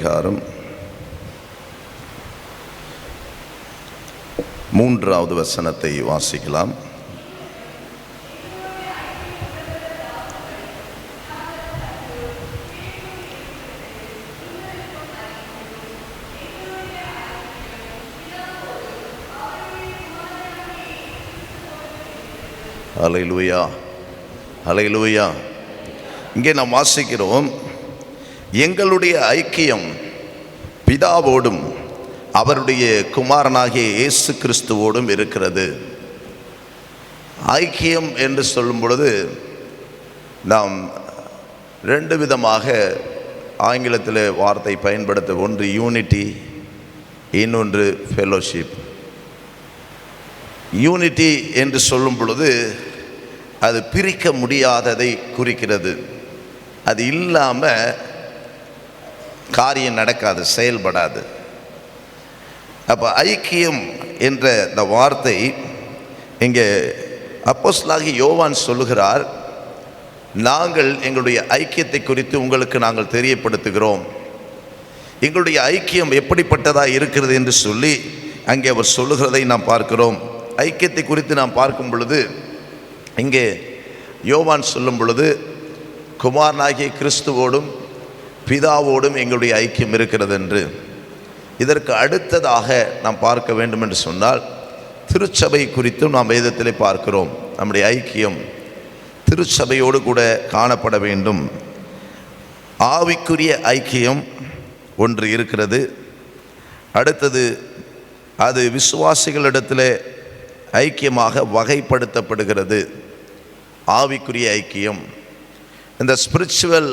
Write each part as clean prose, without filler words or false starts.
அதிகாரம் 3வது வசனத்தை வாசிக்கலாம். அல்லேலூயா, அல்லேலூயா. இங்கே நாம் வாசிக்கிறோம், எங்களுடைய ஐக்கியம் பிதாவோடும் அவருடைய குமாரனாகிய இயேசு கிறிஸ்துவோடும் இருக்கிறது. ஐக்கியம் என்று சொல்லும் பொழுது நாம் 2 விதமாக ஆங்கிலத்தில் வார்த்தை பயன்படுத்த, ஒன்று யூனிட்டி, இன்னொன்று ஃபெலோஷிப். யூனிட்டி என்று சொல்லும் பொழுது அது பிரிக்க முடியாததை குறிக்கிறது. அது இல்லாமல் காரியம் நடக்காது, செயல்படாது. அப்போ ஐக்கியம் என்ற இந்த வார்த்தை இங்கே அப்போஸ்தலனாகிய யோவான் சொல்லுகிறார், நாங்கள் எங்களுடைய ஐக்கியத்தை குறித்து உங்களுக்கு நாங்கள் தெரியப்படுத்துகிறோம். எங்களுடைய ஐக்கியம் எப்படிப்பட்டதாக இருக்கிறது என்று சொல்லி அங்கே அவர் சொல்லுகிறதை நாம் பார்க்கிறோம். ஐக்கியத்தை குறித்து நாம் பார்க்கும் பொழுது இங்கே யோவான் சொல்லும் பொழுது, குமாரனாகிய கிறிஸ்துவோடும் பிதாவோடும் எங்களுடைய ஐக்கியம் இருக்கிறது என்று. இதற்கு அடுத்ததாக நாம் பார்க்க வேண்டும் என்று சொன்னால், திருச்சபை குறித்தும் நாம் வேதத்திலே பார்க்கிறோம். நம்முடைய ஐக்கியம் திருச்சபையோடு கூட காணப்பட வேண்டும். ஆவிக்குரிய ஐக்கியம் ஒன்று இருக்கிறது. அடுத்தது அது விசுவாசிகளிடத்தில் ஐக்கியமாக வகைப்படுத்தப்படுகிறது. ஆவிக்குரிய ஐக்கியம், இந்த ஸ்பிரிச்சுவல்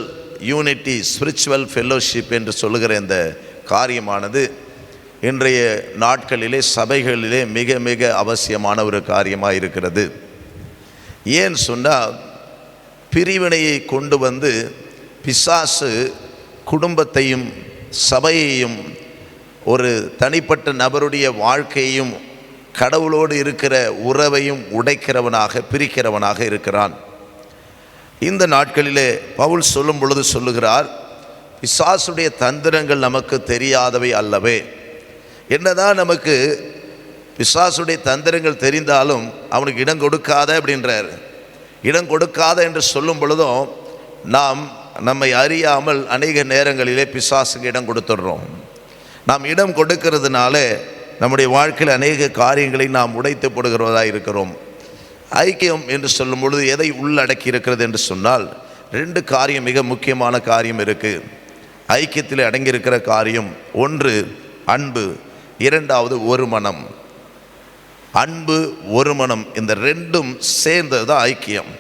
யூனிட்டி, ஸ்பிரிச்சுவல் ஃபெல்லோஷிப் என்று சொல்லுகிற இந்த காரியமானது இன்றைய நாட்களிலே சபைகளிலே மிக மிக அவசியமான ஒரு காரியமாக இருக்கிறது. ஏன் சொன்னால், பிரிவினையை கொண்டு வந்து பிசாசு குடும்பத்தையும் சபையையும் ஒரு தனிப்பட்ட நபருடைய வாழ்க்கையையும் கடவுளோடு இருக்கிற உறவையும் உடைக்கிறவனாக, பிரிக்கிறவனாக இருக்கிறான். இந்த நாட்களிலே பவுல் சொல்லும் பொழுது சொல்லுகிறார், பிசாசுடைய தந்திரங்கள் நமக்கு தெரியாதவை அல்லவே. என்னதான் நமக்கு பிசாசுடைய தந்திரங்கள் தெரிந்தாலும் அவனுக்கு இடம் கொடுக்காத அப்படின்றார். இடம் கொடுக்காத என்று சொல்லும் பொழுதும் நாம் நம்மை அறியாமல் அநேக நேரங்களிலே பிசாசுக்கு இடம் கொடுத்துடுறோம். நாம் இடம் கொடுக்கிறதுனால நம்முடைய வாழ்க்கையில் அநேக காரியங்களை நாம் உடைத்து போடுகிறவதாக இருக்கிறோம். ஐக்கியம் என்று சொல்லும் பொழுது எதை உள்ளடக்கி இருக்கிறது என்று சொன்னால், 2 காரியம், மிக முக்கியமான காரியம் இருக்குது ஐக்கியத்தில் அடங்கியிருக்கிற காரியம். ஒன்று அன்பு, 2வது ஒரு மனம். அன்பு, ஒரு மனம், இந்த 2ம் சேர்ந்தது தான் ஐக்கியம்.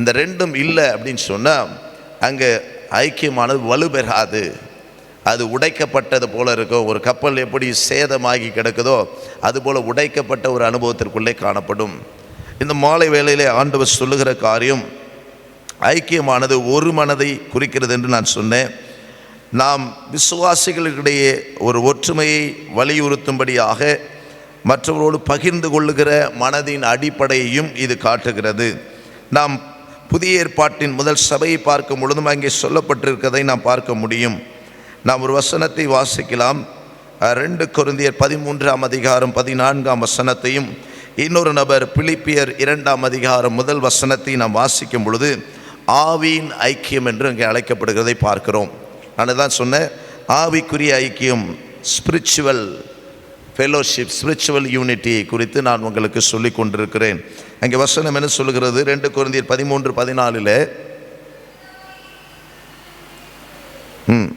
இந்த 2ம் இல்லை அப்படின்னு சொன்னால் அங்கே ஐக்கியமானது வலுப்பெறாது. அது உடைக்கப்பட்டது போல இருக்கும். ஒரு கப்பல் எப்படி சேதமாகி கிடக்குதோ அதுபோல் உடைக்கப்பட்ட ஒரு அனுபவத்திற்குள்ளே காணப்படும். இந்த மாலை வேளையிலே ஆண்டவர் சொல்லுகிற காரியம், ஐக்கியமானது ஒரு மனதை குறிக்கிறது என்று நான் சொன்னேன். நாம் விசுவாசிகளிடையே ஒரு ஒற்றுமையை வலியுறுத்தும்படியாக மற்றவரோடு பகிர்ந்து கொள்ளுகிற மனதின் அடிப்படையையும் இது காட்டுகிறது. நாம் புதிய ஏற்பாட்டின் முதல் சபையை பார்க்கும் பொழுதும் அங்கே சொல்லப்பட்டிருக்கிறதை நாம் பார்க்க முடியும். நாம் ஒரு வசனத்தை வாசிக்கலாம். 2 கொரிந்தியர் 13ஆம் அதிகாரம் 14ஆம் வசனத்தையும், இன்னொரு நபர் பிலிப்பியர் 2ஆம் அதிகாரம் 1 வசனத்தையும் நாம் வாசிக்கும் பொழுது ஆவியின் ஐக்கியம் என்று அங்கே அழைக்கப்படுகிறதை பார்க்கிறோம். நான் தான் சொன்னேன், ஆவிக்குரிய ஐக்கியம், ஸ்பிரிச்சுவல் ஃபெலோஷிப், ஸ்பிரிச்சுவல் யூனிட்டியை குறித்து நான் உங்களுக்கு சொல்லி கொண்டிருக்கிறேன். அங்கே வசனம் என்ன சொல்லுகிறது? 2 கொரிந்தியர் 13:14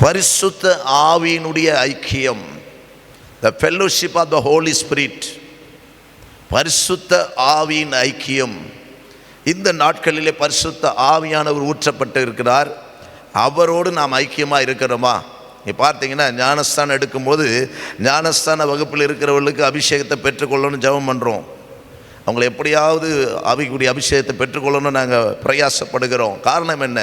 பரிசுத்த ஆவியினுடைய ஐக்கியம், the fellowship of the Holy Spirit, பரிசுத்த ஆவியின் ஐக்கியம். இந்த நாட்களிலே பரிசுத்த ஆவியானவர் ஊற்றப்பட்டு இருக்கிறார். அவரோடு நாம் ஐக்கியமாக இருக்கிறோமா? நீ பார்த்தீங்கன்னா ஞானஸ்தானம் எடுக்கும்போது ஞானஸ்தான வகுப்பில் இருக்கிறவர்களுக்கு அபிஷேகத்தை பெற்றுக்கொள்ளணும்னு ஜெபம் பண்ணுறோம். அவங்களை எப்படியாவது ஆவிக்குரிய அபிஷேகத்தை பெற்றுக்கொள்ளணும்னு நாங்கள் பிரயாசப்படுகிறோம். காரணம் என்ன?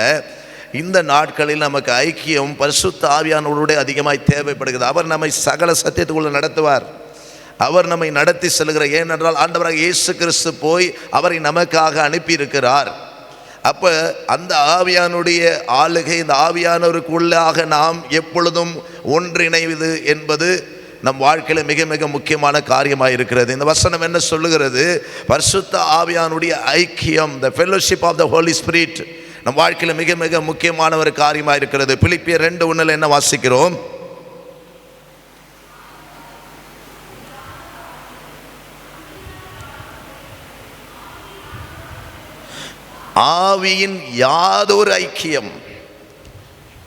இந்த நாட்களில் நமக்கு ஐக்கியம் பரிசுத்த ஆவியானவரோடு அதிகமாய் தேவைப்படுகிறது. அவர் நம்மை சகல சத்தியத்துக்குள்ள நடத்துவார். அவர் நம்மை நடத்தி செல்கிறார். ஏனென்றால் ஆண்டவராக இயேசு கிறிஸ்து போய் அவரை நமக்காக அனுப்பியிருக்கிறார். அப்போ அந்த ஆவியானுடைய ஆளுகை, இந்த ஆவியானவருக்குள்ளாக நாம் எப்பொழுதும் ஒன்றிணைவது என்பது நம் வாழ்க்கையில் மிக மிக முக்கியமான காரியமாக இருக்கிறது. இந்த வசனம் என்ன சொல்லுகிறது? பரிசுத்த ஆவியானுடைய ஐக்கியம், the fellowship of the Holy Spirit நம் வாழ்க்கையில் மிக மிக முக்கியமான ஒரு காரியமாக இருக்கிறது. பிலிப்பியர் 2:1 என்ன வாசிக்கிறோம்? ஆவியின் யாதொரு ஐக்கியம்,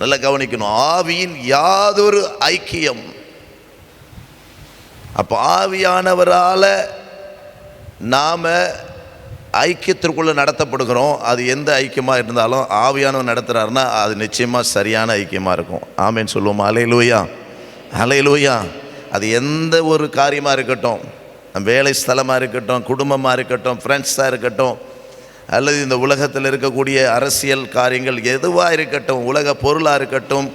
நல்லா கவனிக்கணும், ஆவியின் யாதொரு ஐக்கியம். அப்போ ஆவியானவரால் நாம் ஐக்கியத்திற்குள்ளே நடத்தப்படுகிறோம். அது எந்த ஐக்கியமாக இருந்தாலும் ஆவியானவர் நடத்துகிறாருன்னா அது நிச்சயமாக சரியான ஐக்கியமாக இருக்கும். ஆமேன்னு சொல்லுவோம். அல்லேலூயா, அல்லேலூயா. அது எந்த ஒரு காரியமாக இருக்கட்டும், வேலை ஸ்தலமாக இருக்கட்டும், குடும்பமாக இருக்கட்டும், ஃப்ரெண்ட்ஸாக இருக்கட்டும், அல்லது இந்த உலகத்தில் இருக்கக்கூடிய அரசியல் காரியங்கள் எதுவாக இருக்கட்டும், உலக பொருளாக இருக்கட்டும்,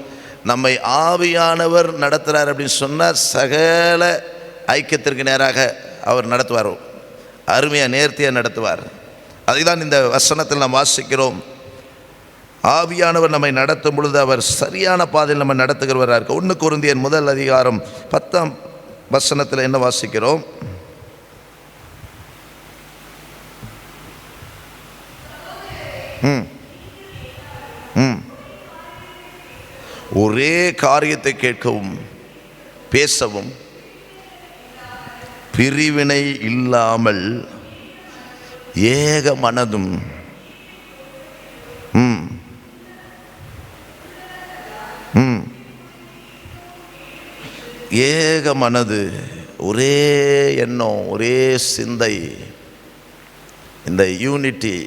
நம்மை ஆவியானவர் நடத்துகிறார் அப்படின்னு சொன்னால் சகல ஐக்கியத்திற்கு நேராக அவர் நடத்துவார். அருமையாக நேர்த்தியாக நடத்துவார். அதை தான் இந்த வசனத்தில் நாம் வாசிக்கிறோம். ஆவியானவர் நம்மை நடத்தும் பொழுது அவர் சரியான பாதையில் நம்ம நடத்துகிறவராக இருக்க. 1 கொரிந்தியர் 1:10 என்ன வாசிக்கிறோம்? ஒரே காரியத்தை கேட்கவும் பேசவும் பிரிவினை இல்லாமல் ஏக மனதும் ஏக மனது, ஒரே எண்ணம், ஒரே சிந்தை, இந்த யூனிட்டி,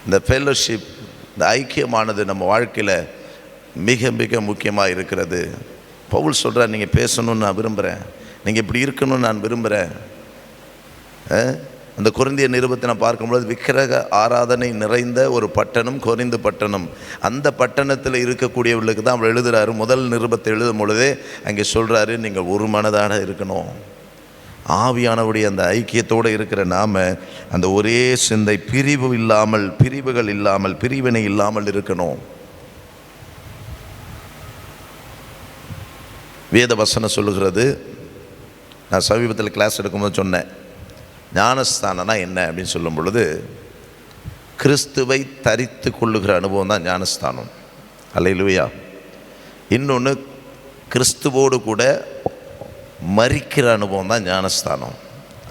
இந்த ஃபெல்லோஷிப், இந்த ஐக்கியமானது நம்ம வாழ்க்கையில் மிக மிக முக்கியமாக இருக்கிறது. பவுல் சொல்கிறார், நீங்கள் பேசணும்னு நான் விரும்புகிறேன், நீங்கள் இப்படி இருக்கணும்னு நான் விரும்புகிறேன். அந்த கொரிந்திய நிருபத்தை நான் பார்க்கும்பொழுது விக்கிரக ஆராதனை நிறைந்த ஒரு பட்டணம் கொரிந்து பட்டணம். அந்த பட்டணத்தில் இருக்கக்கூடியவர்களுக்கு தான் அவர் எழுதுகிறாரு. முதல் நிருபத்தை எழுதும் பொழுதே அங்கே சொல்கிறாரு, நீங்கள் ஒரு மனதாக இருக்கணும். ஆவியானவருடைய அந்த ஐக்கியத்தோடு இருக்கிற நாம் அந்த ஒரே சிந்தை, பிரிவு இல்லாமல், பிரிவுகள் இல்லாமல், பிரிவினை இல்லாமல் இருக்கணும். வேத வசனம் சொல்லுகிறது, நான் சமீபத்தில் கிளாஸ் எடுக்கும்போது சொன்னேன், ஞானஸ்தானம்னா என்ன அப்படின்னு சொல்லும் பொழுது கிறிஸ்துவை தரித்து கொள்ளுகிற அனுபவம் தான் ஞானஸ்தானம். அல்லேலூயா. இன்னொன்று கிறிஸ்துவோடு கூட மரிக்கிற அனுபவம் தான் ஞானஸ்தானம்.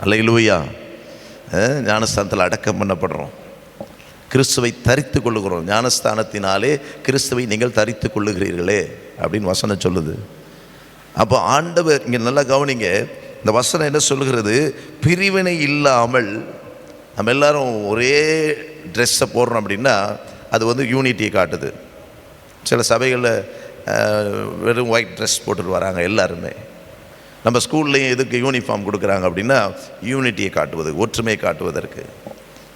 அல்லேலூயா. ஞானஸ்தானத்தில் அடக்கம் பண்ணப்படுறோம், கிறிஸ்துவை தரித்து கொள்ளுகிறோம். ஞானஸ்தானத்தினாலே கிறிஸ்துவை நீங்கள் தரித்து கொள்ளுகிறீர்களே அப்படின்னு வசனம் சொல்லுது. அப்போ ஆண்டவர், இங்கே நல்லா கவனிங்க, இந்த வசனம் என்ன சொல்லுகிறது? பிரிவினை இல்லாமல் நம்ம எல்லாரும் ஒரே ட்ரெஸ்ஸை போடுறோம் அப்படின்னா அது யூனிட்டியை காட்டுது. சில சபைகளில் வெறும் ஒயிட் ட்ரெஸ் போட்டுட்டு வராங்க எல்லாருமே. நம்ம ஸ்கூல்லையும் எதுக்கு யூனிஃபார்ம் கொடுக்குறாங்க அப்படின்னா யூனிட்டியை காட்டுவது, ஒற்றுமையை காட்டுவதற்கு,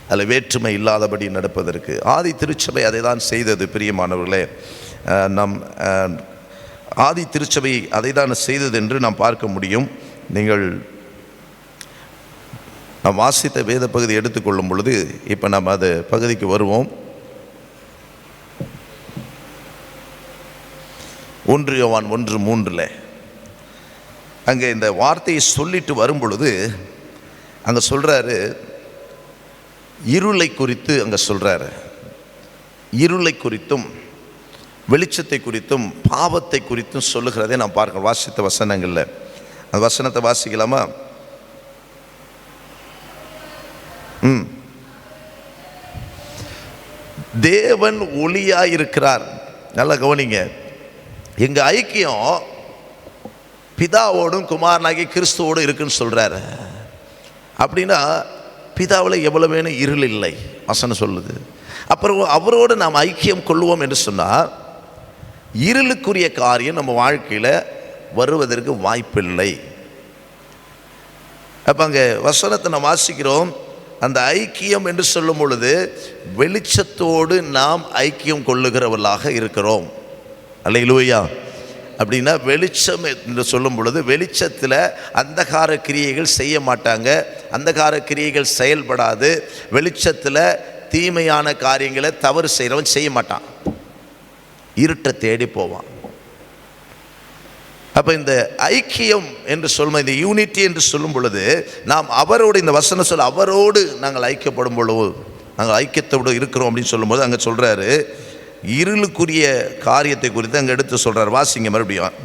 அதில் வேற்றுமை இல்லாதபடி நடப்பதற்கு. ஆதி திருச்சபை அதை தான் செய்தது. பிரியமானவர்களே, நம் ஆதி திருச்சபை அதை தான் செய்தது என்று நாம் பார்க்க முடியும். நீங்கள் நாம் வாசித்த வேத பகுதி எடுத்துக்கொள்ளும் பொழுது இப்போ நாம் அது பகுதிக்கு வருவோம். 1 யோவான் 1:3 அங்கே இந்த வார்த்தையை சொல்லிட்டு வரும் பொழுது அங்கே சொல்கிறாரு, இருளை குறித்து அங்கே சொல்கிறாரு. இருளை குறித்தும் வெளிச்சத்தை குறித்தும் பாவத்தை குறித்தும் சொல்லுகிறதே நான் பார்க்க வாசித்த வசனங்களில். அந்த வசனத்தை வாசிக்கலாமா? தேவன் ஒளியாயிருக்கிறார். நல்லா கவனிங்க, எங்கள் ஐக்கியம் பிதாவோடும் குமாரனாகி கிறிஸ்துவோடு இருக்குன்னு சொல்கிறாரு. அப்படின்னா பிதாவில் எவ்வளோ வேணும் இருள் இல்லை வசனம் சொல்லுது. அப்புறம் அவரோடு நாம் ஐக்கியம் கொள்வோம் என்று சொன்னால் இருளுக்குரிய காரியம் நம்ம வாழ்க்கையில் வருவதற்கு வாய்ப்பில்லை. அப்போ அங்கே வசனத்தை நாம் வாசிக்கிறோம், அந்த ஐக்கியம் என்று சொல்லும் பொழுது வெளிச்சத்தோடு நாம் ஐக்கியம் கொள்ளுகிறவர்களாக இருக்கிறோம். அல்லேலூயா. அப்படின்னா வெளிச்சம் என்று சொல்லும் பொழுது வெளிச்சத்தில் அந்தகார கிரியைகள் செய்ய மாட்டாங்க, அந்தகார கிரியைகள் செயல்படாது. வெளிச்சத்தில் தீமையான காரியங்களை தவறு செய்கிறவன் செய்ய மாட்டான், இருட்டை தேடி போவான். அப்போ இந்த ஐக்கியம் என்று சொல்லும், இந்த யூனிட்டி என்று சொல்லும் பொழுது நாம் அவரோடு, இந்த வசனம் சொல்ல அவரோடு நாங்கள் ஐக்கியப்படும் பொழுது, நாங்கள் ஐக்கியத்தோடு இருக்கிறோம் அப்படின்னு சொல்லும்போது அங்கே சொல்கிறாரு இருளுக்குரிய காரியத்தை குறித்து அங்கே எடுத்து சொல்கிறார். வாசிங்க மறுபடியும்.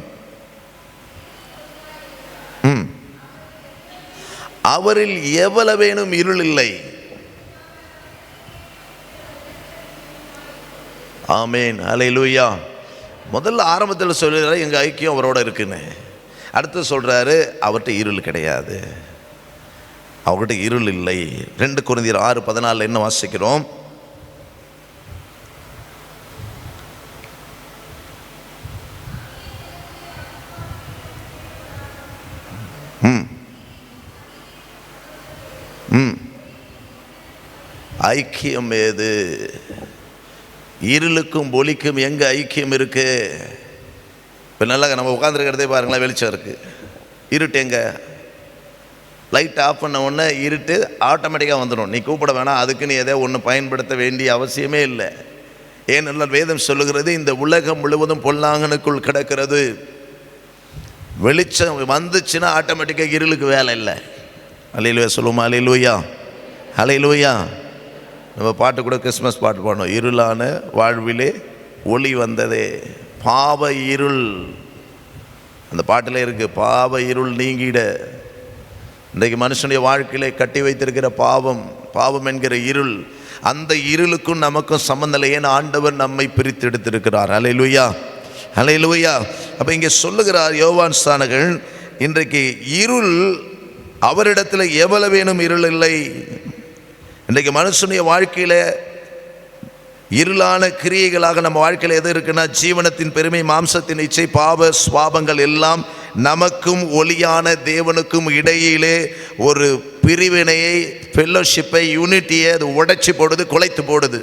அவரில் எவ்வளவேனும் இருள் இல்லை. ஆமேன், அல்லேலூயா. முதல்ல ஆரம்பத்தில் சொல்கிறாரு எங்கள் ஐக்கியம் அவரோட இருக்குன்னு. அடுத்து சொல்கிறாரு அவர்கிட்ட இருள் கிடையாது, அவர்கிட்ட இருள் இல்லை. 2 கொரிந்தியர் 6:14 என்ன வாசிக்கிறோம்? ஐக்கியம் ஏது? இருளுக்கும் ஒளிக்கும் எங்கே ஐக்கியம் இருக்கு? இப்போ நல்லா நம்ம உட்காந்துருக்கிறதே பாருங்களேன், வெளிச்சம் இருக்குது. இருட்டு எங்கே? லைட் ஆஃப் பண்ண உடனே இருட்டு ஆட்டோமேட்டிக்காக வந்துடும். நீ கூப்பிட வேணாம், அதுக்குன்னு எதோ ஒன்று பயன்படுத்த வேண்டிய அவசியமே இல்லை. ஏனென்றால் வேதம் சொல்லுகிறது இந்த உலகம் முழுவதும் பொல்லாங்கனுக்குள் கிடக்கிறது. வெளிச்சம் வந்துச்சுன்னா ஆட்டோமேட்டிக்காக இருளுக்கு வேலை இல்லை. அல்லேலூயா சொல்லுமா? அல்லேலூயா, அல்லேலூயா. நம்ம பாட்டு கூட கிறிஸ்மஸ் பாட்டு பாடணும், இருளான வாழ்விலே ஒளி வந்ததே. பாவ இருள் அந்த பாட்டில் இருக்குது, பாவ இருள் நீங்கிட. இன்றைக்கு மனுஷனுடைய வாழ்க்கையிலே கட்டி வைத்திருக்கிற பாவம் என்கிற இருள், அந்த இருளுக்கும் நமக்கும் சம்பந்தம் இல்லை. ஏன் ஆண்டவர் நம்மை பிரித்து எடுத்திருக்கிறார். அல்லேலூயா, அல்லேலூயா. அப்போ இங்கே சொல்லுகிறார் யோவான் ஸ்நானகன், இன்றைக்கு இருள் அவரிடத்தில் எவ்வளவேனும் இருள் இல்லை. இன்றைக்கு மனுஷனுடைய வாழ்க்கையில் இருளான கிரியைகளாக நம்ம வாழ்க்கையில் எது இருக்குன்னா, ஜீவனத்தின் பெருமை, மாம்சத்தின் இச்சை, பாவ சுவாபங்கள் எல்லாம் நமக்கும் ஒளியான தேவனுக்கும் இடையிலே ஒரு பிரிவினையை, ஃபெல்லோஷிப்பை, யூனிட்டியை அது உடைச்சி போடுது, குலைத்து போடுது,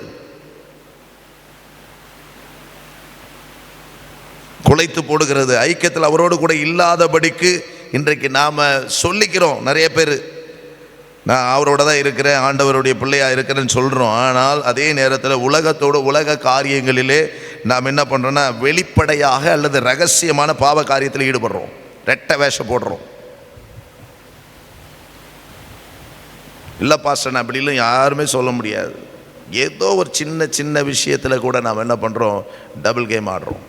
குலைத்து போடுகிறது. ஐக்கியத்தில் அவரோடு கூட இல்லாதபடிக்கு இன்றைக்கு நாம் சொல்லிக்கிறோம். நிறைய பேர் நான் அவரோட தான் இருக்கிறேன், ஆண்டவருடைய பிள்ளையாக இருக்கிறேன்னு சொல்கிறோம். ஆனால் அதே நேரத்தில் உலகத்தோடு, உலக காரியங்களிலே நாம் என்ன பண்ணுறோன்னா, வெளிப்படையாக அல்லது ரகசியமான பாவ காரியத்தில் ஈடுபடுறோம், ரெட்டை வேஷம் போடுறோம். இல்லை பாஸ்டர் அப்படிலாம் யாருமே சொல்ல முடியாது. ஏதோ ஒரு சின்ன சின்ன விஷயத்தில் கூட நாம் என்ன பண்ணுறோம், டபுள் கேம் ஆடுறோம்.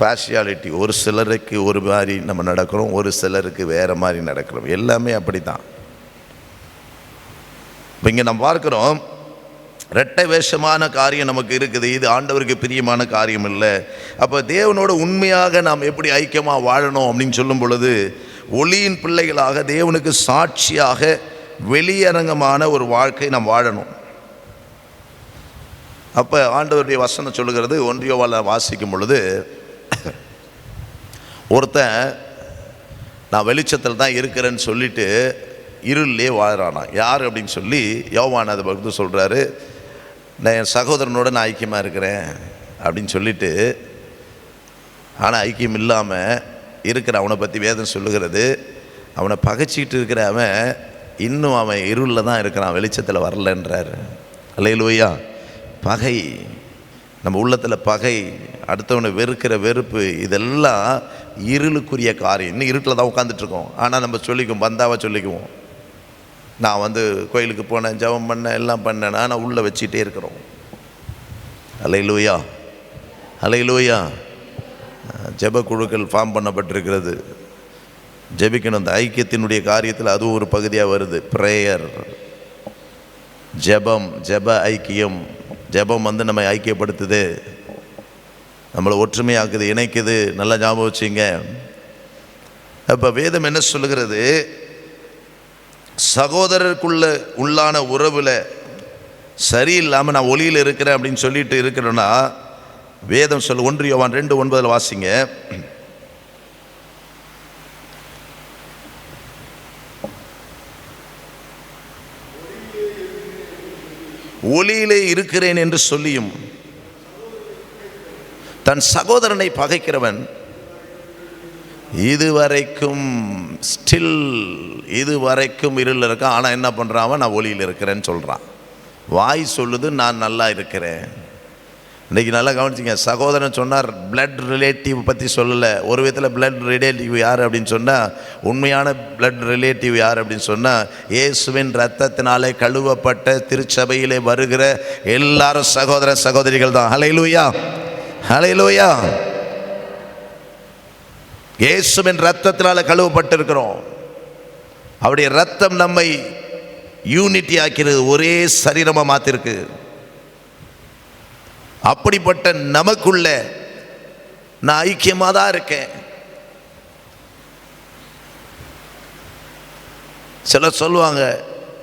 பார்ஷியாலிட்டி, ஒரு சிலருக்கு ஒரு மாதிரி நம்ம நடக்கிறோம், ஒரு சிலருக்கு வேறு மாதிரி நடக்கிறோம். எல்லாமே அப்படி தான். இப்போ இங்கே நம்ம பார்க்குறோம், இரட்டை வேஷமான காரியம் நமக்கு இருக்குது. இது ஆண்டவருக்கு பிரியமான காரியம் இல்லை. அப்போ தேவனோட உண்மையாக நாம் எப்படி ஐக்கியமாக வாழணும் அப்படின்னு சொல்லும் பொழுது, ஒளியின் பிள்ளைகளாக தேவனுக்கு சாட்சியாக வெளியரங்கமான ஒரு வாழ்க்கை நாம் வாழணும். அப்போ ஆண்டவருடைய வசனம் சொல்லுகிறது, 1 யோவான்ல வாசிக்கும் பொழுது, ஒருத்தன் நான் வெளிச்சத்தில் தான் இருக்கிறேன்னு சொல்லிட்டு இருளிலே வாழ்கிறானா. யார் அப்படின்னு சொல்லி யோவான் அதை பற்றி சொல்கிறாரு. நான் என் சகோதரனோட நான் ஐக்கியமாக இருக்கிறேன் அப்படின்னு சொல்லிட்டு, ஆனால் ஐக்கியம் இல்லாமல் இருக்கிற அவனை பற்றி வேதம் சொல்லுகிறது, அவனை பகைச்சிக்கிட்டு இருக்கிற அவன் இன்னும் அவன் இருளில் தான் இருக்கிறான், வெளிச்சத்தில் வரலன்றார். அல்லேலூயா. பகை, நம்ம உள்ளத்தில் பகை, அடுத்தவனை வெறுக்கிற வெறுப்பு, இதெல்லாம் இருளுக்குரிய காரியம். இன்னும் இருட்டில் தான் உட்காந்துட்ருக்கோம். ஆனால் நம்ம சொல்லிக்குவோம், பந்தாவாக சொல்லிக்குவோம், நான் கோயிலுக்கு போனேன், ஜெபம் பண்ணேன், எல்லாம் பண்ணேன், ஆனால் உள்ளே வச்சுட்டே இருக்கிறோம். அல்லேலூயா, அல்லேலூயா. ஜெப குழுக்கள் ஃபார்ம் பண்ணப்பட்டிருக்கிறது, ஜெபிக்கணும். அந்த ஐக்கியத்தினுடைய காரியத்தில் அதுவும் ஒரு பகுதியாக வருது. ப்ரேயர், ஜெபம், ஜெப ஐக்கியம். ஜெபம் நம்மை ஐக்கியப்படுத்துது, நம்மளை ஒற்றுமையாக்குது, இணைக்குது. நல்லா ஞாபகம் வச்சுங்க. அப்போ வேதம் என்ன சொல்லுகிறது, சகோதரருக்குள்ள உள்ளான உறவில் சரியில்லாமல் நான் ஒளியில் இருக்கிறேன் அப்படின்னு சொல்லிட்டு இருக்கிறேன்னா, வேதம் சொல்லு. 1 யோவான் 2:9 வாசிங்க. ஒளியிலே இருக்கிறேன் என்று சொல்லியும் தன் சகோதரனை பகைக்கிறவன் இதுவரைக்கும் ஸ்டில் இதுவரைக்கும் இருள் இருக்கான். ஆனால் என்ன பண்ணுறான், நான் ஒளியில் இருக்கிறேன்னு சொல்கிறான். வாய் சொல்லுது நான் நல்லா இருக்கிறேன். இன்றைக்கி நல்லா கவனிச்சிங்க. சகோதரன் சொன்னார் பிளட் ரிலேட்டிவ் பற்றி சொல்லலை. ஒரு விதத்தில் பிளட் ரிலேட்டிவ் யார் அப்படின்னு சொன்னால், உண்மையான பிளட் ரிலேட்டிவ் யார் அப்படின்னு சொன்னால், இயேசுவின் இரத்தத்தினாலே கழுவப்பட்ட திருச்சபையிலே வருகிற எல்லாரும் சகோதர சகோதரிகள் தான். ஹல்லேலூயா, ஹல்லேலூயா. இயேசுவின் இரத்தத்தினால கழுவப்பட்டிருக்கிறோம். அவருடைய இரத்தம் நம்மை யூனிட்டி ஆக்கிறது, ஒரே சரீரமாக மாற்றிருக்கு. அப்படிப்பட்ட நமக்குள்ள நான் ஐக்கியமாக தான் இருக்கேன். சிலர் சொல்லுவாங்க,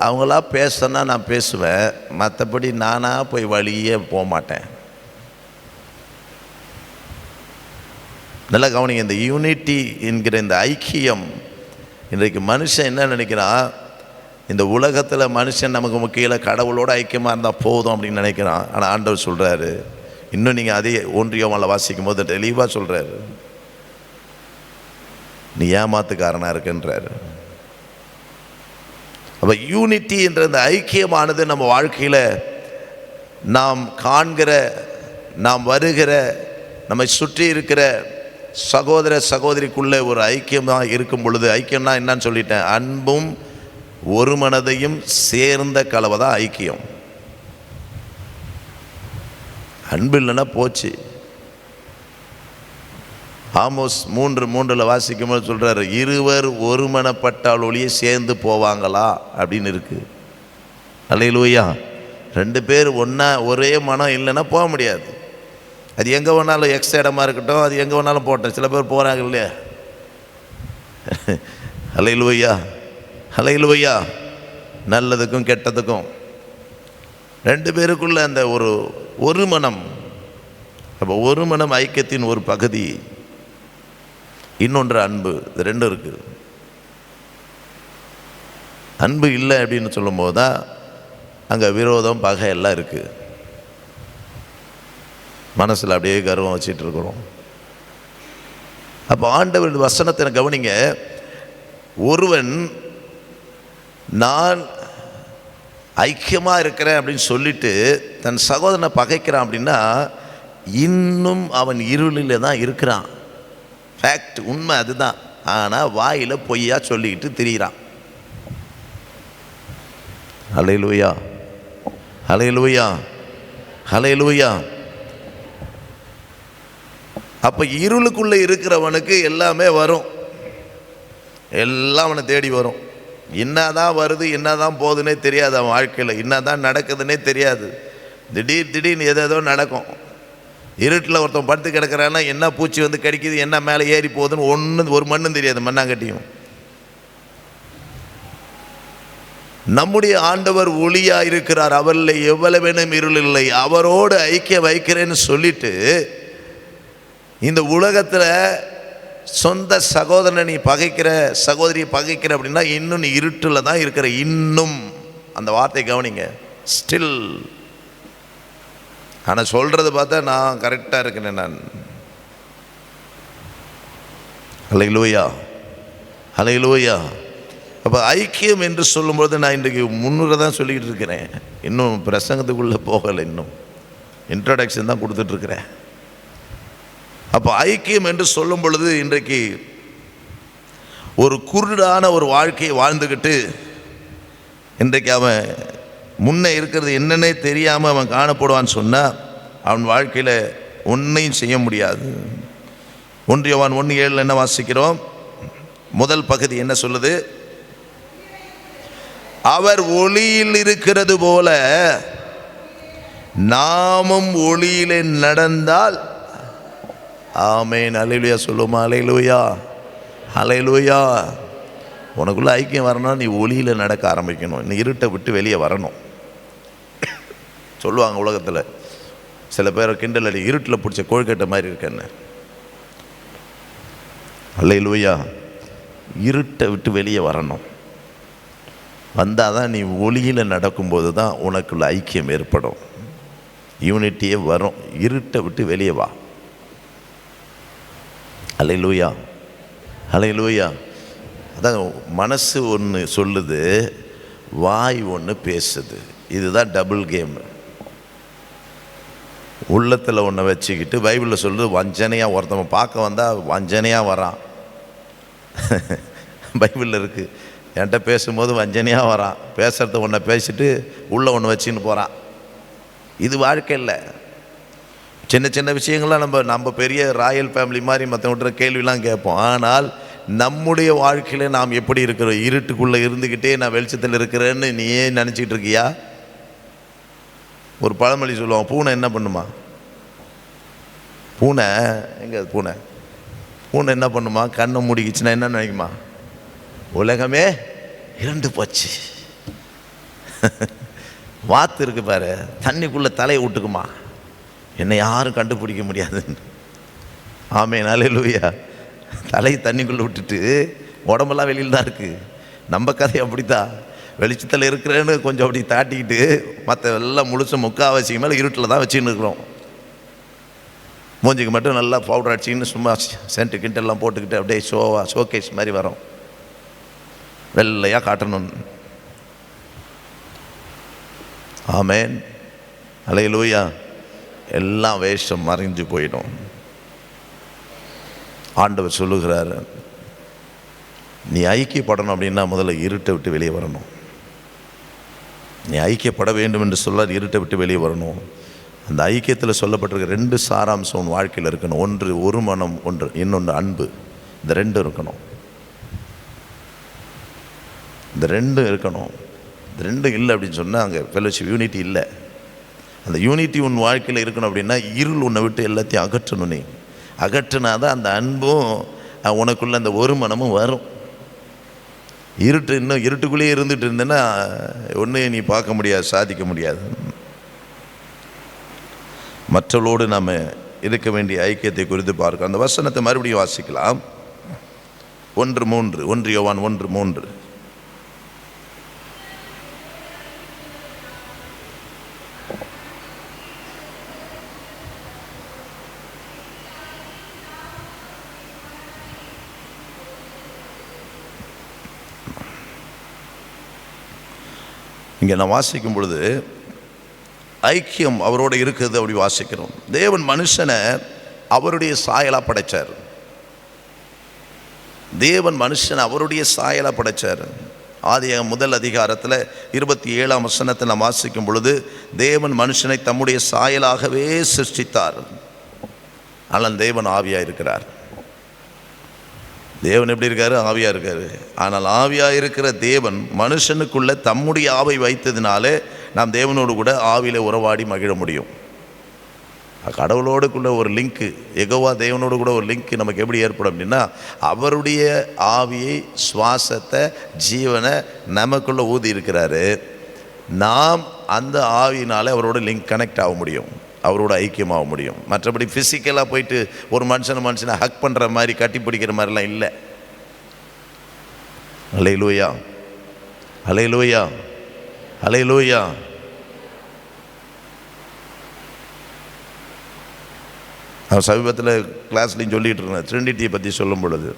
அவங்களா பேசினா நான் பேசுவேன், மற்றபடி நானாக போய் வழியே போக மாட்டேன். நல்லா கவனிங்க. இந்த யூனிட்டி என்கிற இந்த ஐக்கியம், இன்றைக்கு மனுஷன் என்ன நினைக்கிறான், இந்த உலகத்தில் மனுஷன் நமக்கு முக்கிய கடவுளோட ஐக்கியமாக இருந்தால் போதும் அப்படின்னு நினைக்கிறான். ஆனால் ஆண்டவர் சொல்கிறாரு, இன்னும் நீங்கள் அதே 1 யோவானில் வாசிக்கும் போது தெளிவாக சொல்கிறாரு, நீ ஏமாத்துக்காரனாக இருக்குன்றாரு. அப்போ யூனிட்டி என்ற இந்த ஐக்கியமானது நம்ம வாழ்க்கையில் நாம் காண்கிற, நாம் வருகிற, நம்மை சுற்றி இருக்கிற சகோதர சகோதரிக்குள்ளே ஒரு ஐக்கியமாக இருக்கும் பொழுது, ஐக்கியம்னா என்னன்னு சொல்லிட்டேன், அன்பும் ஒரு மனதையும் சேர்ந்த கலவை தான் ஐக்கியம். அன்பு இல்லைன்னா போச்சு. ஆமோஸ் 3:3 வாசிக்கும் போது சொல்கிறாரு, இருவர் ஒருமனப்பட்டால் ஒளியே சேர்ந்து போவாங்களா அப்படின்னு இருக்கு. அல்லேலூயா. 2 பேர் ஒன்றா ஒரே மனம் இல்லைன்னா போக முடியாது. அது எங்கே வேணாலும் எக்ஸ் இடமா இருக்கட்டும், அது எங்கே வேணாலும் போட்டோம். சில பேர் போகிறாங்க இல்லையா. அல்லேலூயா, அல்லேலூயா. நல்லதுக்கும் கெட்டதுக்கும் 2 பேருக்குள்ள அந்த ஒரு மனம். அப்போ ஒரு மனம் ஐக்கியத்தின் ஒரு பகுதி. இன்னொன்று அன்பு. இது 2 இருக்குது. அன்பு இல்லை அப்படின்னு சொல்லும் போது தான் அங்கே விரோதம், பகை எல்லாம் இருக்குது. மனசில் அப்படியே கர்வம் வச்சிட்டு இருக்கிறோம். அப்போ ஆண்டவர் வசனத்தை கவனிங்க. ஒருவன் நான் ஐக்கியமாக இருக்கிறேன் அப்படின்னு சொல்லிட்டு தன் சகோதரனை பகைக்கிறான் அப்படின்னா, இன்னும் அவன் இருளில் தான் இருக்கிறான். ஃபேக்ட், உண்மை அதுதான். ஆனால் வாயில் பொய்யா சொல்லிக்கிட்டு திரிகிறான். ஹல்லேலூயா, ஹல்லேலூயா, ஹல்லேலூயா. அப்போ இருளுக்குள்ளே இருக்கிறவனுக்கு எல்லாமே வரும், எல்லாம் அவனை தேடி வரும். என்னதான் வருது, என்னதான் போகுதுன்னே தெரியாது. அவன் வாழ்க்கையில் என்னதான் நடக்குதுன்னே தெரியாது. திடீர்னு எதோ நடக்கும். இருட்டில் ஒருத்தன் படுத்து கிடக்கிறான்னா என்ன பூச்சி வந்து கடிக்குது, என்ன மேலே ஏறி போகுதுன்னு ஒரு மண்ணும் தெரியாது, மண்ணாங்கட்டியும். நம்முடைய ஆண்டவர் ஒளியா இருக்கிறார், அவரில் எவ்வளவேனும் இருள் இல்லை. அவரோடு ஐக்கியம் வைக்கிறேன்னு சொல்லிட்டு இந்த உலகத்தில் சொந்த சகோதரனை நீ பகைக்கிற, சகோதரியை பகைக்கிற அப்படின்னா இன்னும் நீ இருட்டில் தான் இருக்கிற. இன்னும் அந்த வார்த்தை கவனிங்க, ஸ்டில். ஆனால் சொல்கிறது பார்த்தா நான் கரெக்டாக இருக்கிறேன் நான். ஹல்லேலூயா, ஹல்லேலூயா. அப்போ ஐக்கியம் என்று சொல்லும்போது நான் இன்றைக்கு முன்னுரை தான் சொல்லிக்கிட்டு இருக்கிறேன். இன்னும் பிரசங்கத்துக்குள்ளே போகலை, இன்னும் இன்ட்ரடக்ஷன் தான் கொடுத்துட்ருக்கிறேன். அப்போ ஐக்கியம் என்று சொல்லும் பொழுது இன்றைக்கு ஒரு குருடான ஒரு வாழ்க்கையை வாழ்ந்துக்கிட்டு இன்றைக்கு அவன் முன்னே இருக்கிறது என்னன்னே தெரியாமல் அவன் காணப்படுவான்னு சொன்னால் அவன் வாழ்க்கையில் ஒன்றையும் செய்ய முடியாது. 1 யோவான் 1:7 என்ன வாசிக்கிறோம்? முதல் பகுதி என்ன சொல்லுது? அவர் ஒளியில் இருக்கிறது போல நாமும் ஒளியிலே நடந்தால். ஆமென், அல்லேலூயா. சொல்லுமா அல்லேலூயா, அல்லேலூயா. உனக்குள்ளே ஐக்கியம் வரணும்னா நீ ஒளியில் நடக்க ஆரம்பிக்கணும். நீ இருட்டை விட்டு வெளியே வரணும். சொல்லுவாங்க உலகத்தில் சில பேர் கிண்டல் அடி, இருட்டில் பிடிச்ச கோழிக்கட்டை மாதிரி இருக்கேன்னு. அல்லேலூயா. இருட்டை விட்டு வெளியே வரணும். வந்தால் தான் நீ ஒளியில் நடக்கும்போது தான் உனக்குள்ள ஐக்கியம் ஏற்படும், யூனிட்டியே வரும். இருட்டை விட்டு வெளியே வா. அல்லேலூயா, ஹல்லேலூயா. அதான் மனசு ஒன்று சொல்லுது, வாய் ஒன்று பேசுது. இதுதான் டபுள் கேம். உள்ளத்தில் ஒன்று வச்சுக்கிட்டு பைபிளில் சொல்லுது வஞ்சனையாக ஒருத்தவன் பார்க்க வந்தால் வஞ்சனையாக வரான். பைபிளில் இருக்குது. என்கிட்ட பேசும்போது வஞ்சனையாக வரான், பேசுகிறத ஒன்றை பேசிட்டு உள்ளே ஒன்று வச்சுன்னு போகிறான். இது வாழ்க்கை இல்லை. சின்ன சின்ன விஷயங்கள்லாம் நம்ம பெரிய ராயல் ஃபேமிலி மாதிரி மற்றவங்கிட்ட கேள்விலாம் கேட்போம். ஆனால் நம்முடைய வாழ்க்கையில் நாம் எப்படி இருக்கிறோம்? இருட்டுக்குள்ளே இருந்துக்கிட்டே நான் வெளிச்சத்தில் இருக்கிறேன்னு நீ ஏன் நினச்சிக்கிட்டு இருக்கியா? ஒரு பழமொழி சொல்லுவான், பூனை என்ன பண்ணுமா? பூனை எங்கே? பூனை என்ன பண்ணுமா? கண்ணை மூடிக்கிச்சுன்னா என்ன நினைக்குமா? உலகமே இரண்டு போச்சு. வாத்து இருக்கு பாரு, தண்ணிக்குள்ளே தலையை விட்டுக்குமா, என்னை யாரும் கண்டுபிடிக்க முடியாதுன்னு. ஆமென், அல்லேலூயா. தலையை தண்ணிக்குள்ளே விட்டுட்டு உடம்பெல்லாம் வெளியில் தான் இருக்குது. நம்ம கதை அப்படித்தான். வெளிச்சத்தில் இருக்கிறேன்னு கொஞ்சம் அப்படி தாட்டிக்கிட்டு மற்ற எல்லாம் முழுசு முக்கால்வாசிக்கு மேலே இருட்டில் தான் வச்சுன்னு இருக்கிறோம். மூஞ்சிக்கு மட்டும் நல்லா பவுடர் அடிச்சிக்கின்னு சும்மா சென்ட்டு கிண்டெல்லாம் போட்டுக்கிட்டு அப்படியே ஷோகேஸ் மாதிரி வரோம், வெள்ளையாக காட்டணும். ஆமென், அல்லேலூயா. எல்லாம் வேஷம் மறைஞ்சு போயிடும். ஆண்டவர் சொல்லுகிறார், நீ ஐக்கியப்படணும் அப்படின்னா முதல்ல இருட்டை விட்டு வெளியே வரணும். நீ ஐக்கியப்பட வேண்டும் என்று சொல்ல இருட்டை விட்டு வெளியே வரணும். அந்த ஐக்கியத்தில் சொல்லப்பட்டிருக்க ரெண்டு சாராம்சம் உன் வாழ்க்கையில் இருக்கணும். ஒன்று ஒரு மனம், ஒன்று இன்னொன்று அன்பு. இந்த ரெண்டும் இருக்கணும். இந்த ரெண்டும் இருக்கணும். இந்த ரெண்டும் இல்லை அப்படின்னு சொன்னால் அங்கே ஃபெலோஷிப் யூனிட்டி இல்லை. அந்த யூனிட்டி உன் வாழ்க்கையில் இருக்கணும் அப்படின்னா இருள் உன்னை விட்டு எல்லாத்தையும் அகற்றணும். நீ அகற்றினா தான் அந்த அன்பும் உனக்குள்ள அந்த ஒரு மனமும் வரும். இன்னும் இருட்டுக்குள்ளேயே இருந்துட்டு இருந்தேன்னா ஒன்று நீ பார்க்க முடியாது, சாதிக்க முடியாது. மற்றவர்களோடு நாம் இருக்க வேண்டிய ஐக்கியத்தை குறித்து பார்க்க அந்த வசனத்தை மறுபடியும் வாசிக்கலாம். 1:3, 1 யோவான் 1:3. இங்கே நான் வாசிக்கும் பொழுது ஐக்கியம் அவரோடு இருக்கிறது அப்படி வாசிக்கிறோம். தேவன் மனுஷனை அவருடைய சாயலாக படைத்தார். தேவன் மனுஷனை அவருடைய சாயலாக படைத்தார். ஆதியாகமம் முதல் அதிகாரத்தில் 27ஆம் வசனத்தை நான் வாசிக்கும் பொழுது தேவன் மனுஷனை தம்முடைய சாயலாகவே சிருஷ்டித்தார். ஆனால் தேவன் ஆவியாக இருக்கிறார். தேவன் எப்படி இருக்காரு? ஆவியாக இருக்காரு. ஆனால் ஆவியாக இருக்கிற தேவன் மனுஷனுக்குள்ளே தம்முடைய ஆவை வைத்ததினாலே நாம் தேவனோடு கூட ஆவியில் உறவாடி மகிழ முடியும். கடவுளோடுக்குள்ள ஒரு லிங்க்கு, யெகோவா தேவனோடு கூட ஒரு லிங்க் நமக்கு எப்படி ஏற்படும் அப்படின்னா, அவருடைய ஆவியை, சுவாசத்தை, ஜீவனை நமக்குள்ளே ஊதி இருக்கிறாரு. நாம் அந்த ஆவியினாலே அவரோட லிங்க் கனெக்ட் ஆக முடியும், அவரோட ஐக்கியமாக முடியும். மற்றபடி ஃபிசிக்கலாக போயிட்டு ஒரு மனுஷனை ஹக் பண்ணுற மாதிரி கட்டி பிடிக்கிற மாதிரிலாம் இல்லை. அல்லேலூயா, அல்லேலூயா, அல்லேலூயா. நான் சமீபத்தில் கிளாஸ்லையும் சொல்லிகிட்டு இருந்தேன், ட்ரினிட்டியை பற்றி சொல்லும் பொழுது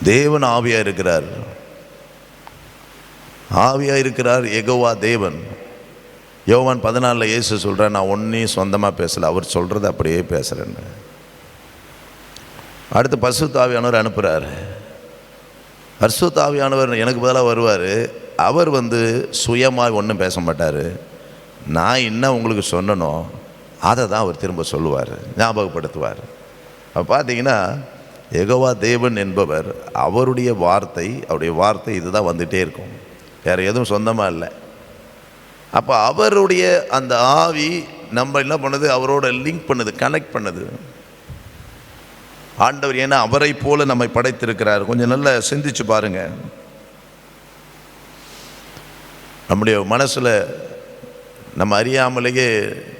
தேவன் ஆவியாக இருக்கிறார். ஆவியாக இருக்கிறார் யெகோவா தேவன். யோவான் 14 இயேசு சொல்கிறார், நான் ஒன்றையும் சொந்தமாக பேசலை, அவர் சொல்கிறது அப்படியே பேசுகிறேன்னு. அடுத்து பரிசுத்த ஆவியானவர் அனுப்புகிறார். பரிசுத்த ஆவியானவர் எனக்கு பதிலாக வருவார். அவர் சுயமாக ஒன்றும் பேச மாட்டார். நான் என்ன உங்களுக்கு சொன்னனோ அதை தான் அவர் திரும்ப சொல்லுவார், ஞாபகப்படுத்துவார். அப்போ பார்த்தீங்கன்னா யெகோவா தேவன் என்பவர் அவருடைய வார்த்தை இதுதான் வந்துகிட்டே இருக்கும், வேறு எதுவும் சொந்தமாக இல்லை. அப்போ அவருடைய அந்த ஆவி நம்ம என்ன பண்ணுது, அவரோட லிங்க் பண்ணுது, கனெக்ட் பண்ணுது. ஆண்டவர் ஏன்னா அவரை போல நம்மை படைத்திருக்கிறார். கொஞ்சம் நல்லா சிந்திச்சு பாருங்க. நம்முடைய மனசில் நம்ம அறியாமலேயே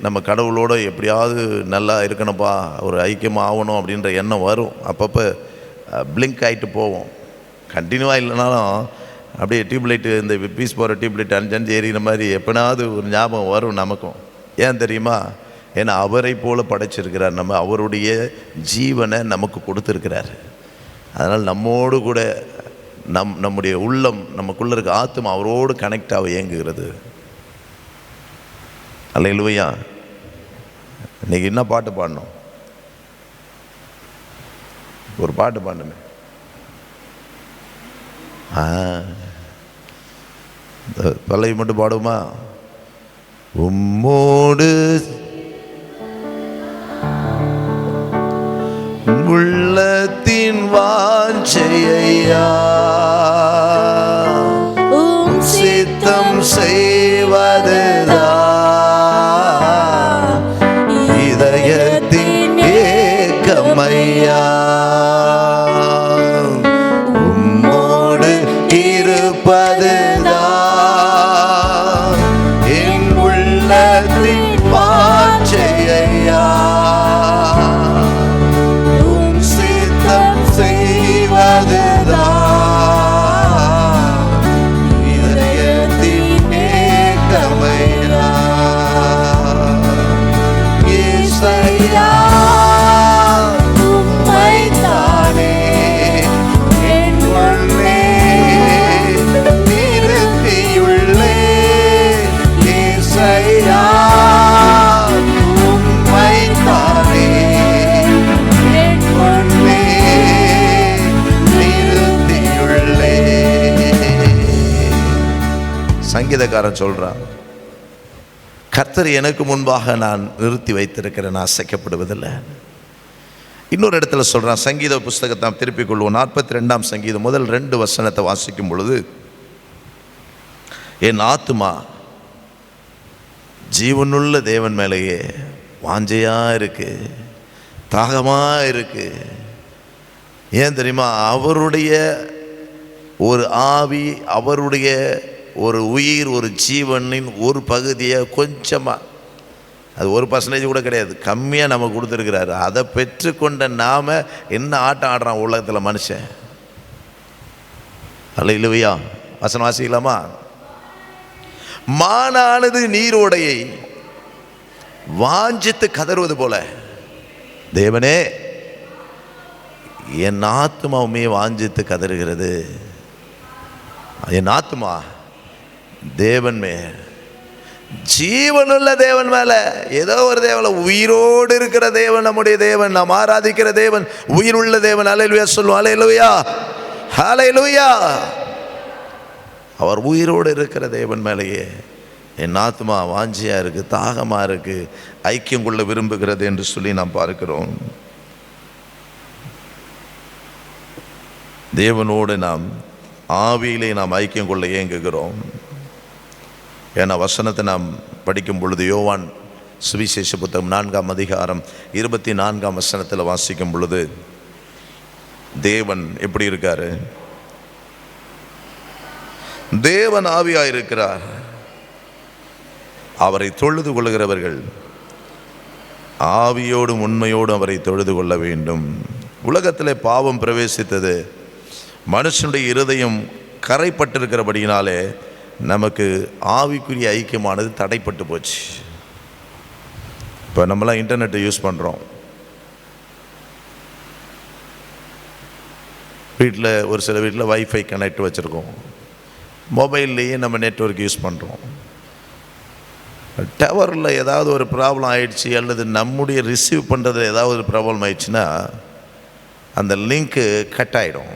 நம்ம கடவுளோடு எப்படியாவது நல்லா இருக்கணும்ப்பா, ஒரு ஐக்கியமாக ஆகணும் அப்படின்ற எண்ணம் வரும். அப்பப்போ பிளிங்க் ஆகிட்டு போவோம். கண்டினியூவாக இல்லைனாலும் அப்படியே டியூப்லைட்டு, இந்த பீஸ் போகிற டியூப்லைட் அஞ்சு எரிகிற மாதிரி எப்போனாவது ஒரு ஞாபகம் வரும் நமக்கும். ஏன் தெரியுமா? ஏன்னா அவரை போல படைச்சிருக்கிறார். நம்ம அவருடைய ஜீவனை நமக்கு கொடுத்துருக்கிறார். அதனால் நம்மோடு கூட நம்முடைய உள்ளம், நமக்குள்ள இருக்க ஆத்மா அவரோடு கனெக்டாக இயங்குகிறது. அல்லேலூயா. இன்னைக்கு என்ன பாட்டு பாடணும்? ஒரு பாட்டு பாடணுமே. பல்லவி மட்டும் பாடுமா? உம்மோடு உள்ளத்தின் வாஞ்சையா சித்தம் செய்வதுதான் இதயத்தின் ஏக்கமையா. உம்மோடு இருப்பதுதான் என் உள்ளத்தின் வாஞ்சையா சங்கீதக்காரன் சொல்றான், கர்த்தர் எனக்கு முன்பாக நான் நிறுத்தி வைத்திருக்கிறேன், நான் அசைக்கப்படுவதில்லை. இன்னொரு இடத்துல சொல்றான், சங்கீத புஸ்தகத்தை நாம் திருப்பிக் கொள்வோம். 42ஆம் சங்கீதம் முதல் 2 வசனத்தை வாசிக்கும் பொழுது, என் ஆத்துமா ஜீவனுள்ள தேவன் மேலேயே வாஞ்சையா இருக்கு, தாகமா இருக்கு. ஏன் தெரியுமா? அவருடைய ஒரு ஆவி, அவருடைய ஒரு உயிர், ஒரு ஜீவனின் ஒரு பகுதியை கொஞ்சமாக, அது 1% கூட கிடையாது, கம்மியாக நம்ம கொடுத்துருக்கிறாரு. அதை பெற்றுக்கொண்ட நாம் என்ன ஆட்டம் ஆடுறான் உலகத்தில் மனுஷன். அல்லேலூயா. வசனம் வாசிக்கலாமா? மானானது நீரோடையை வாஞ்சித்து கதறுவது போல, தேவனே என் ஆத்துமாவுமே வாஞ்சித்து கதறுகிறது. என் ஆத்துமா தேவன் மேல், ஜீவனுள்ள தேவன் மேல, ஏதோ ஒரு தேவன், உயிரோடு இருக்கிற தேவன், நம்முடைய தேவன், நாம் ஆராதிக்கிற தேவன், உயிருள்ள தேவன். அல்லேலூயா சொல்லுவோம். அல்லேலூயா, அல்லேலூயா. அவர் உயிரோடு இருக்கிற தேவன் மேலேயே என் ஆத்மா வாஞ்சியா இருக்கு, தாகமா இருக்கு, ஐக்கியம் கொள்ள விரும்புகிறது என்று சொல்லி நாம் பார்க்கிறோம். தேவனோடு நாம் ஆவியிலே நாம் ஐக்கியம் கொள்ள இயங்குகிறோம். ஏன்னா வசனத்தை நாம் படிக்கும் பொழுது, யோவான் சுவிசேஷ புத்தகம் 4ஆம் அதிகாரம் 24ஆம் வசனத்தில் வாசிக்கும் பொழுது, தேவன் எப்படி இருக்காரு? தேவன் ஆவியாய் இருக்கிறார். அவரை தொழுது கொள்ளுகிறவர்கள் ஆவியோடும் உண்மையோடும் அவரை தொழுது கொள்ள வேண்டும். உலகத்திலே பாவம் பிரவேசித்தது, மனுஷனுடைய இருதயம் கரைப்பட்டிருக்கிறபடியினாலே நமக்கு ஆவிக்குரிய ஐக்கியமானது தடைப்பட்டு போச்சு. இப்போ நம்மளாம் இன்டர்நெட்டை யூஸ் பண்ணுறோம். வீட்டில் ஒரு சில வீட்டில் வைஃபை கனெக்ட் வச்சுருக்கோம், மொபைல்லையே நம்ம நெட்வொர்க் யூஸ் பண்ணுறோம். டவரில் ஏதாவது ஒரு ப்ராப்ளம் ஆயிடுச்சு, அல்லது நம்முடைய ரிசீவ் பண்ணுறதுல ஏதாவது ஒரு ப்ராப்ளம் ஆயிடுச்சுன்னா அந்த லிங்க்கு கட் ஆகிடும்.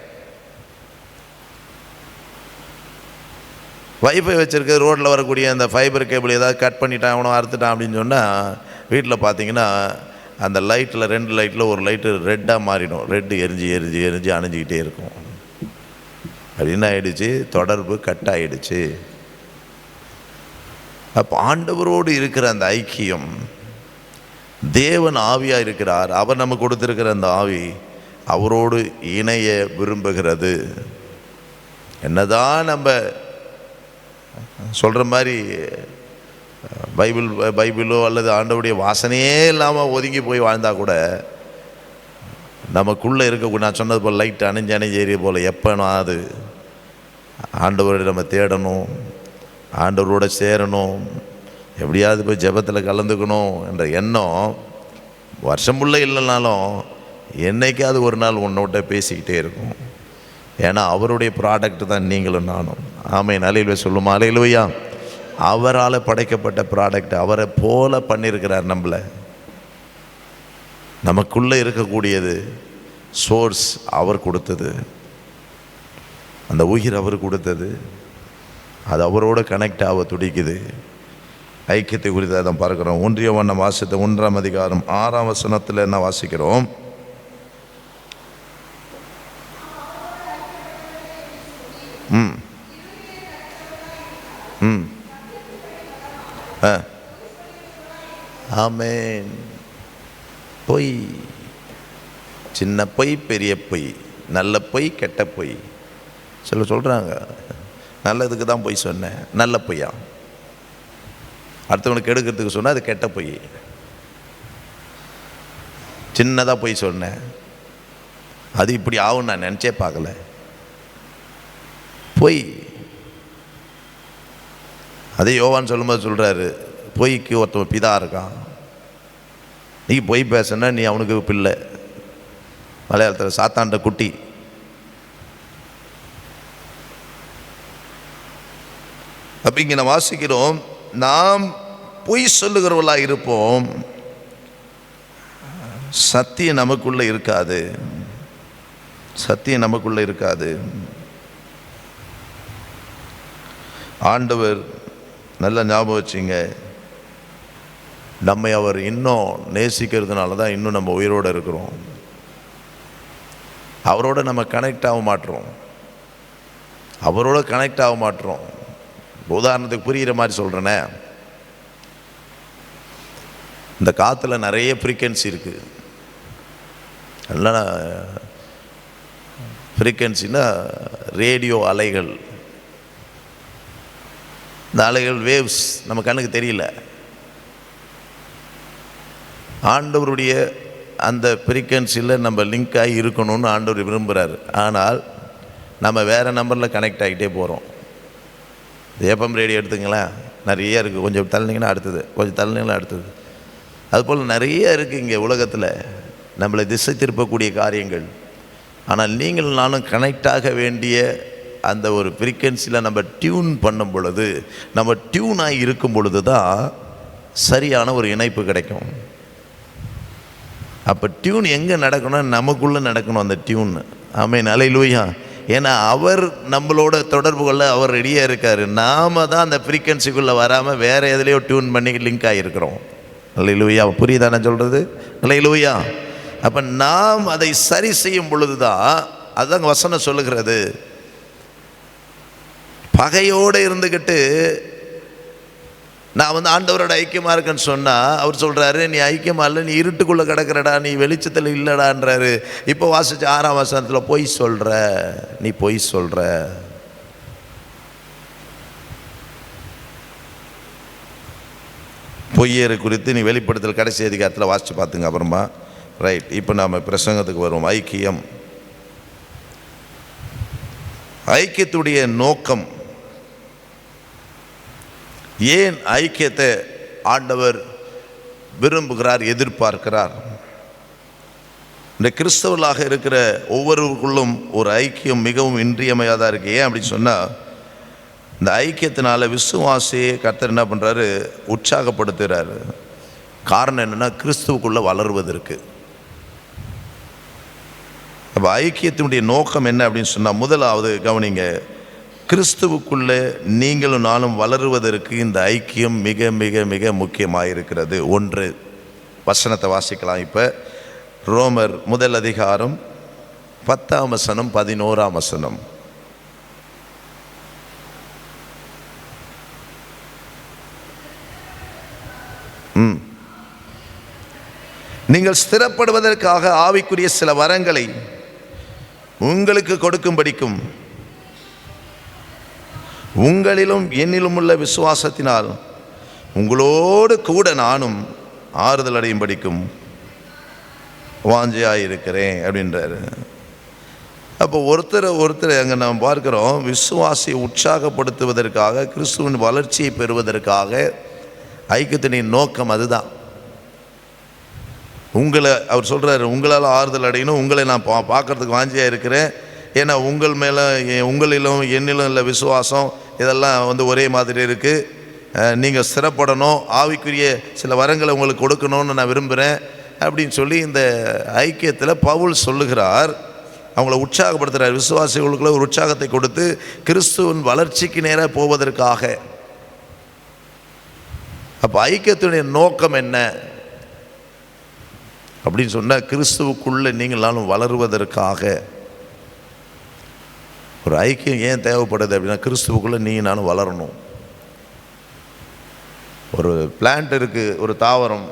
வைஃபை வச்சுருக்க ரோட்டில் வரக்கூடிய அந்த ஃபைபர் கேபிள் ஏதாவது கட் பண்ணிட்டான், அவனை அறுத்துட்டான் அப்படின்னு சொன்னால், வீட்டில் பார்த்தீங்கன்னா அந்த லைட்டில் 2 லைட்டில் ஒரு லைட்டு ரெட்டாக மாறிடும். ரெட்டு எரிஞ்சு எரிஞ்சு எரிஞ்சு அணைஞ்சிக்கிட்டே இருக்கும். அது என்ன ஆகிடுச்சு? தொடர்பு கட் ஆகிடுச்சு. அப்போ ஆண்டவரோடு இருக்கிற அந்த ஐக்கியம், தேவன் ஆவியாக இருக்கிறார், அவர் நமக்கு கொடுத்துருக்கிற அந்த ஆவி அவரோடு இணைய விரும்புகிறது. என்னதான் நம்ம சொல்கிற மாதிரி பைபிளோ அல்லது ஆண்டவருடைய வாசனையே இல்லாமல் ஒதுங்கி போய் வாழ்ந்தால் கூட, நமக்குள்ளே இருக்க, நான் சொன்னது போல் லைட் அணைஞ்சு ஏறிய போல் எப்போனா அது ஆண்டவரை நம்ம தேடணும், ஆண்டவரோட சேரணும், எப்படியாவது போய் ஜெபத்தில் கலந்துக்கணும் என்ற எண்ணம் வருஷம் ஃபுல்லாக இல்லைனாலும் என்னைக்காவது ஒரு நாள் உன்னோட்ட பேசிக்கிட்டே இருக்கும். ஏன்னா அவருடைய ப்ராடக்ட் தான் நீங்களும் நானும். ஆமென். அல்லேலூயா சொல்லுமா? அல்லேலூயா. அவரால் படைக்கப்பட்ட ப்ராடக்ட். அவரை போல பண்ணியிருக்கிறார் நம்மளை. நமக்குள்ளே இருக்கக்கூடியது சோர்ஸ் அவர் கொடுத்தது, அந்த உயிர் அவர் கொடுத்தது, அது அவரோட கனெக்ட் ஆக துடிக்குது. ஐக்கியத்தை குறித்து தான் பார்க்கிறோம். 1 யோவான் வாசித்த 1ஆம் அதிகாரம் 6ஆம் வசனத்தில் என்ன வாசிக்கிறோம்? ஆமென். பொய், சின்ன பொய், பெரிய பொய், நல்ல பொய், கெட்ட பொய். சொல்கிறாங்க நல்லதுக்கு தான் பொய் சொன்னேன், நல்ல பொய்யா. அடுத்தவனுக்கு எடுக்கிறதுக்கு சொன்னால் அது கெட்ட பொய். சின்னதாக பொய் சொன்னேன், அது இப்படி ஆகும் நான் நினச்சே பார்க்கல. பொய். அதே யோவான் சொல்லும்போது சொல்கிறாரு, பொய்க்கு ஒருத்தவன் பிதா இருக்கான். நீ பொய் பேசுனா நீ அவனுக்கு பிள்ளை. மலையாளத்தில் சாத்தாண்ட குட்டி. அப்போ இங்கே நான் வாசிக்கிறோம், நாம் பொய் சொல்லுகிறவர்களாக இருப்போம், சத்தியம் நமக்குள்ளே இருக்காது. சத்தியம் நமக்குள்ளே இருக்காது. ஆண்டவர் நல்லா ஞாபகம் வச்சுங்க, நம்மை அவர் இன்னும் நேசிக்கிறதுனால தான் இன்னும் நம்ம உயிரோடு இருக்கிறோம். அவரோட நம்ம கனெக்ட் ஆக மாட்டோம். அவரோட கனெக்ட் ஆக மாட்டோம். உதாரணத்துக்கு புரிகிற மாதிரி சொல்கிறேனே, இந்த காற்றுல நிறைய ஃப்ரீக்வன்சி இருக்குது. எல்லாம் ஃப்ரீக்வன்சின்னா ரேடியோ அலைகள். இந்த அலைகள் வேவ்ஸ் நம்ம கண்ணுக்கு தெரியல. ஆண்டவருடைய அந்த ஃப்ரீக்வன்சியில் நம்ம லிங்க் ஆகி இருக்கணும்னு ஆண்டவர் விரும்புகிறார். ஆனால் நம்ம வேறு நம்பரில் கனெக்ட் ஆகிட்டே போகிறோம். ஏப்பம் ரேடியோ எடுத்துங்களேன், நிறைய இருக்குது. கொஞ்சம் தள்ளினீங்கன்னா அடுத்தது, கொஞ்சம் தள்ளினீங்கன்னா அடுத்தது. அதுபோல் நிறைய இருக்குது இங்கே உலகத்தில் நம்மளை திசை திருப்பக்கூடிய காரியங்கள். ஆனால் நீங்கள் நானும் கனெக்ட் ஆக வேண்டிய அந்த ஒரு ஃப்ரீக்வன்சியில் நம்ம டியூன் பண்ணும் பொழுது, நம்ம டியூனாக இருக்கும் பொழுது தான் சரியான ஒரு இணைப்பு கிடைக்கும். அப்போ டியூன் எங்கே நடக்கணும்? நமக்குள்ளே நடக்கணும் அந்த டியூன். ஆமென். அல்லேலூயா. ஏன்னா அவர் நம்மளோட தொடர்பு கொள்ள அவர் ரெடியாக இருக்கார். நாம் தான் அந்த ஃப்ரீக்வன்சிக்குள்ளே வராமல் வேறு எதுலேயோ டியூன் பண்ணி லிங்க் ஆகியிருக்கிறோம். அல்லேலூயா. புரியுதா நான் சொல்கிறது? அல்லேலூயா. அப்போ நாம் அதை சரி செய்யும் பொழுது தான், அதுதான் வசனம் சொல்லுகிறது, பகையோடு இருந்துக்கிட்டு நான் ஆண்டவரோட ஐக்கியமாக இருக்கேன்னு சொன்னால் அவர் சொல்கிறாரு, நீ ஐக்கியமாக இல்லை, நீ இருட்டுக்குள்ளே கிடக்கிறடா, நீ வெளிச்சத்தில் இல்லைடான்றாரு. இப்போ வாசிச்ச 6ஆம் வசனத்தில் பொய் சொல்கிற, நீ பொய் சொல்கிற. பொய்யரை குறித்து நீ வெளிப்படுத்தல் கடைசி அதிகாரத்தில் வாசித்து பார்த்துங்க அப்புறமா. ரைட். இப்போ நாம் பிரசங்கத்துக்கு வருவோம். ஐக்கியம். ஐக்கியத்துடைய நோக்கம், ஏன் ஐக்கியத்தை ஆண்டவர் விரும்புகிறார், எதிர்பார்க்கிறார்? இந்த கிறிஸ்தவர்களாக இருக்கிற ஒவ்வொருவருக்குள்ளும் ஒரு ஐக்கியம் மிகவும் இன்றியமையாதாக இருக்குது. ஏன் அப்படின்னு சொன்னால், இந்த ஐக்கியத்தினால விசுவாசியை கர்த்தர் என்ன பண்ணுறாரு? உற்சாகப்படுத்துகிறாரு. காரணம் என்னென்னா, கிறிஸ்துவுக்குள்ளே வளருவதற்கு. அப்போ ஐக்கியத்தினுடைய நோக்கம் என்ன அப்படின்னு சொன்னால், முதலாவது கவனிங்க, கிறிஸ்துவுக்குள்ளே நீங்களும் நானும் வளருவதற்கு இந்த ஐக்கியம் மிக மிக மிக முக்கியமாக இருக்கிறது. 1 வசனத்தை வாசிக்கலாம். இப்போ ரோமர் 1 அதிகாரம் 10ஆம் வசனம் 11ஆம் வசனம். நீங்கள் ஸ்திரப்படுவதற்காக ஆவிக்குரிய சில வரங்களை உங்களுக்கு கொடுக்கும்படிக்கும் உங்களிலும் என்னிலும் உள்ள விசுவாசத்தினால் உங்களோடு கூட நானும் ஆறுதல் அடையும் படிக்கும் வாஞ்சையாக இருக்கிறேன் அப்படின்றாரு. அப்போ ஒருத்தர் அங்கே நாம் பார்க்குறோம், விசுவாசியை உற்சாகப்படுத்துவதற்காக, கிறிஸ்துவின் வளர்ச்சியை பெறுவதற்காக ஐக்கியத்தின் நோக்கம் அதுதான். உங்களை அவர் சொல்கிறாரு, உங்களால் ஆறுதல் அடையணும், உங்களை நான் பார்க்கறதுக்கு வாஞ்சியாக இருக்கிறேன். ஏன்னா உங்கள் மேலே உங்களிலும் என்னிலும் இல்லை விசுவாசம், இதெல்லாம் ஒரே மாதிரி இருக்குது. நீங்கள் ஸ்திரப்படணும், ஆவிக்குரிய சில வரங்களை உங்களுக்கு கொடுக்கணும்னு நான் விரும்புகிறேன் அப்படின்னு சொல்லி இந்த ஐக்கியத்தில் பவுல் சொல்லுகிறார். அவங்கள உற்சாகப்படுத்துகிறார். விசுவாசிகளுக்குள்ள ஒரு உற்சாகத்தை கொடுத்து கிறிஸ்துவின் வளர்ச்சிக்கு நேராக போவதற்காக. அப்போ ஐக்கியத்துடைய நோக்கம் என்ன அப்படின்னு சொன்னால், கிறிஸ்துவுக்குள்ளே நீங்களாலும் வளருவதற்காக. ஒரு ஐக்கியம் ஏன் தேவைப்படுது அப்படின்னா, கிறிஸ்துவுக்குள்ளே நீங்கள் நானும் வளரணும். ஒரு பிளான்ட் இருக்குது, ஒரு தாவரம்,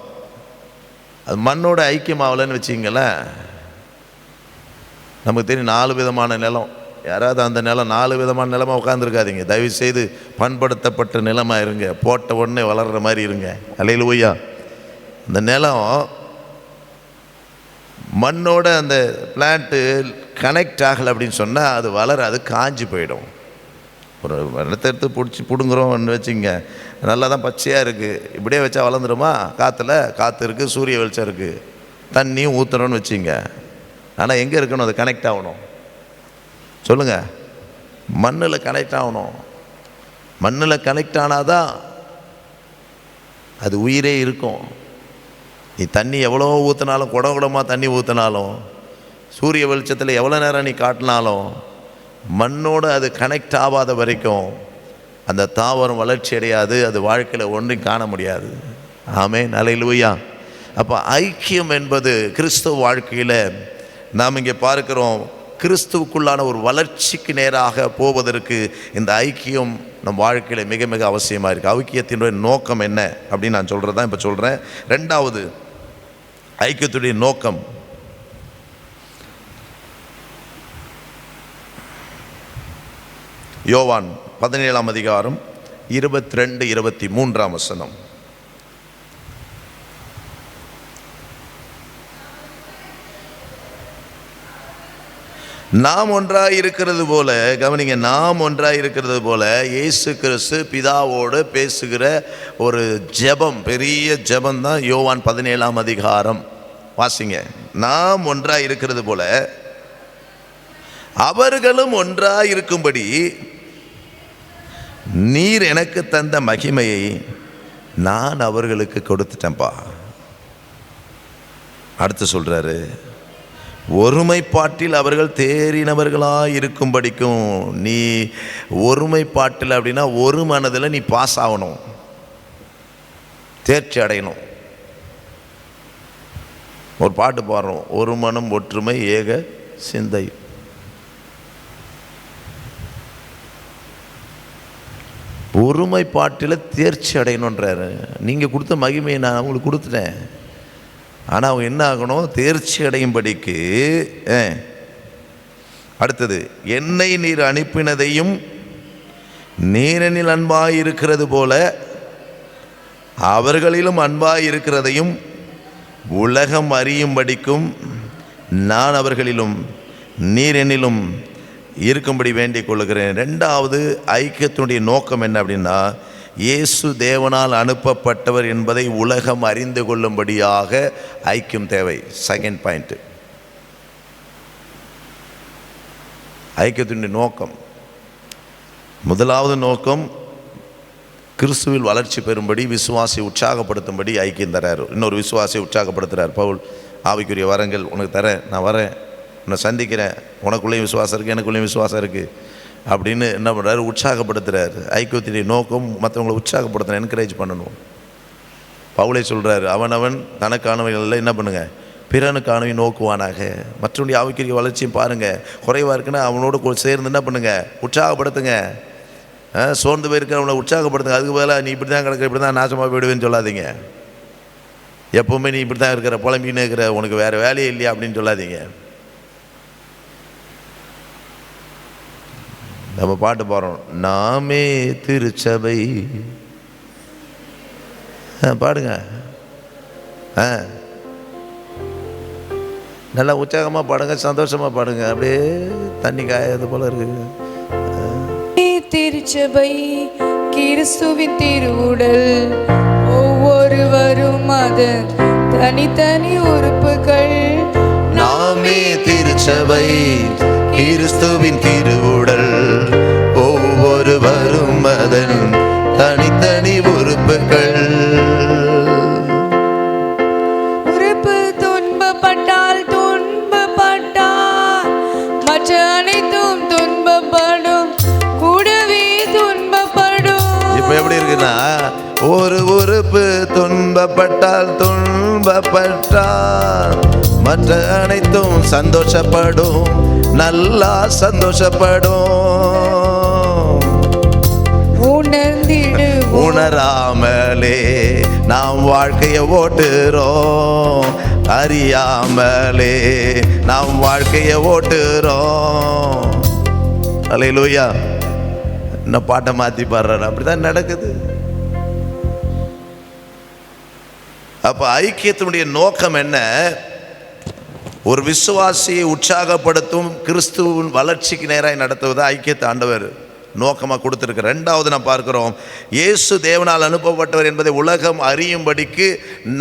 அது மண்ணோட ஐக்கியமாகலன்னு வச்சிங்களேன், நமக்கு தெரியும் 4 விதமான நிலம். யாராவது அந்த நிலம் 4 விதமான நிலமாக உட்காந்துருக்காதீங்க. தயவுசெய்து பண்படுத்தப்பட்ட நிலமாக இருங்க, போட்ட உடனே வளர்கிற மாதிரி இருங்க. அல்லேலூயா. அந்த நிலம் மண்ணோட அந்த பிளான்ட்டு கனெக்ட் ஆகலை அப்படின்னு சொன்னால் அது வளராது, காஞ்சி போயிடும். ஒரு நிலத்தை எடுத்து பிடுங்குறோம்னு வச்சுங்க, நல்லா தான் பச்சையாக இருக்குது, இப்படியே வச்சா வளர்ந்துருமா? காற்று இருக்குது, சூரிய வெளிச்சம் இருக்குது, தண்ணியும் ஊற்றுறோன்னு வச்சுங்க. ஆனால் எங்கே இருக்கணும்? அது கனெக்ட் ஆகணும். சொல்லுங்கள், மண்ணில் கனெக்ட் ஆகணும். மண்ணில் கனெக்ட் ஆனால் தான் அது உயிரே இருக்கும். நீ தண்ணி எவ்வளோ ஊற்றினாலும், குடமாக தண்ணி ஊற்றினாலும், சூரிய வெளிச்சத்தில் எவ்வளோ நேரம் நீ காட்டினாலும், மண்ணோடு அது கனெக்ட் ஆகாத வரைக்கும் அந்த தாவரம் வளர்ச்சி அடையாது, அது வாழ்க்கையில் ஒன்றையும் காண முடியாது. ஆமென், அல்லேலூயா. அப்போ ஐக்கியம் என்பது கிறிஸ்துவ வாழ்க்கையில் நாம் இங்கே பார்க்கிறோம். கிறிஸ்துவுக்குள்ளான ஒரு வளர்ச்சிக்கு நேராக போவதற்கு இந்த ஐக்கியம் நம் வாழ்க்கையில் மிக மிக அவசியமாக இருக்குது. ஐக்கியத்தினுடைய நோக்கம் என்ன அப்படின்னு நான் சொல்கிறது தான் இப்போ சொல்கிறேன். 2வது ஐக்கியத்துடைய நோக்கம், யோவான் 17ஆம் அதிகாரம் 22-23ஆம் வசனம். நாம் ஒன்றாய் இருக்கிறது போல, கவனிங்க, நாம் ஒன்றாய் இருக்கிறது போல இயேசு கிறிஸ்து பிதாவோடு பேசுகிற ஒரு ஜெபம், பெரிய ஜெபம் தான் யோவான் 17ஆம் அதிகாரம். வாசிங்க. நாம் ஒன்றாய் இருக்கிறது போல அவர்களும் ஒன்றாய் இருக்கும்படி நீர் எனக்கு தந்த மகிமையை நான் அவர்களுக்கு கொடுத்துட்டேன்ப்பா. அடுத்து சொல்றாரு, ஒருமைப்பாட்டில் அவர்கள் தேறினவர்களாக இருக்கும்படிக்கும். நீ ஒருமைப்பாட்டில் அப்படின்னா ஒரு மனதில் நீ பாஸ் ஆகணும், தேர்ச்சி அடையணும். ஒரு பாட்டு பாடுறோம், ஒரு மனம் ஒற்றுமை ஏக சிந்தை. ஒருமைப்பாட்டில் தேர்ச்சி அடையணுன்றாரு. நீங்கள் கொடுத்த மகிமையை நான் அவங்களுக்கு கொடுத்துட்டேன், ஆனால் அவங்க என்ன ஆகணும்? தேர்ச்சி அடையும்படிக்கு. அடுத்தது, என்னை நீர் அனுப்பினதையும் நீரினில் அன்பாய் இருக்கிறது போல அவர்களிலும் அன்பாய் இருக்கிறதையும் உலகம் அறியும்படிக்கும் நான் அவர்களிலும் நீரெனிலும் இருக்கும்படி வேண்டிக் கொள்கிறேன். 2வது ஐக்கியத்தினுடைய நோக்கம் என்ன அப்படின்னா, இயேசு தேவனால் அனுப்பப்பட்டவர் என்பதை உலகம் அறிந்து கொள்ளும்படியாக ஐக்கியம் தேவை. செகண்ட் பாயிண்ட், ஐக்கியத்தினுடைய நோக்கம். முதலாவது நோக்கம் கிறிஸ்துவில் வளர்ச்சி பெறும்படி, விசுவாசியை உற்சாகப்படுத்தும்படி ஐக்கியம் தரார். இன்னொரு விசுவாசியை உற்சாகப்படுத்துகிறார் பவுல். ஆவிக்குரிய வரங்கள் உனக்கு தரேன், நான் வரேன், உன்னை சந்திக்கிறேன், உனக்குள்ளேயும் விசுவாசம் இருக்குது, எனக்குள்ளேயும் விசுவாசம் இருக்குது அப்படின்னு என்ன பண்ணுறாரு? உற்சாகப்படுத்துகிறார். ஐக்கியத்தினுடைய நோக்கம் மற்றவங்களை உற்சாகப்படுத்தணும், என்கரேஜ் பண்ணணும். பவுலே சொல்கிறார், அவனவன் தனக்கானவைகளில் என்ன பண்ணுங்க, பிறனுக்கானவை நோக்குவானாக. மற்றவனுடைய ஆவிக்குரிய வளர்ச்சியும் பாருங்கள், குறைவாக இருக்குன்னா அவனோட சேர்ந்து என்ன பண்ணுங்க, உற்சாகப்படுத்துங்க. சோர்ந்து போயிருக்க அவனை உற்சாகப்படுத்துங்க. அதுக்கு பதிலாக நீ இப்படி தான் கிடக்கிற, இப்படி தான் நாசமாக போயிடுவேன்னு சொல்லாதீங்க. எப்போவுமே நீ இப்படி தான் இருக்கிற, புலம்பின்னு இருக்கிற, உனக்கு வேறு வேலையே இல்லையா அப்படின்னு சொல்லாதீங்க. நம்ம பாட்டு பாடுறோம், நாமே திருச்சபை. பாடுங்க, நல்லா உற்சாகமாக பாடுங்க, சந்தோஷமாக பாடுங்க. அப்படியே தண்ணி காயது போல இருக்கு. திருச்சபை கிறிஸ்துவின் திருவுடல், ஒவ்வொருவரும் அது தனித்தனி உறுப்புகள். நாமே திருச்சபை, கிறிஸ்துவின் திருவுடல். ஒவ்வொருவரும் அதன் தனித்தனி உறுப்புகள். உறுப்பு துன்பப்பட்டால் மற்ற அனைத்தும் துன்பப்படும், கூடவே துன்பப்படும். இப்ப எப்படி இருக்குன்னா, ஒரு உறுப்பு துன்பப்பட்டால் மற்ற அனைத்தும் சந்தோஷப்படும், நல்லா சந்தோஷப்படும். உணராமலே நாம் வாழ்க்கையை ஓட்டுறோம், அறியாமலே நாம் வாழ்க்கையை ஓட்டுறோம். அல்லேலூயா. இன்னும் பாட்டை மாற்றி பாடுறாரு, அப்படிதான் நடக்குது. அப்ப ஐக்கியத்தினுடைய நோக்கம் என்ன? ஒரு விசுவாசியை உற்சாகப்படுத்தும், கிறிஸ்துவின் வளர்ச்சிக்கு நேராக நடத்துவது ஐக்கியத்தை ஆண்டவர் நோக்கமாக கொடுத்துருக்கு. ரெண்டாவது நான் பார்க்கிறோம், இயேசு தேவனால் அனுப்பப்பட்டவர் என்பதை உலகம் அறியும்படிக்கு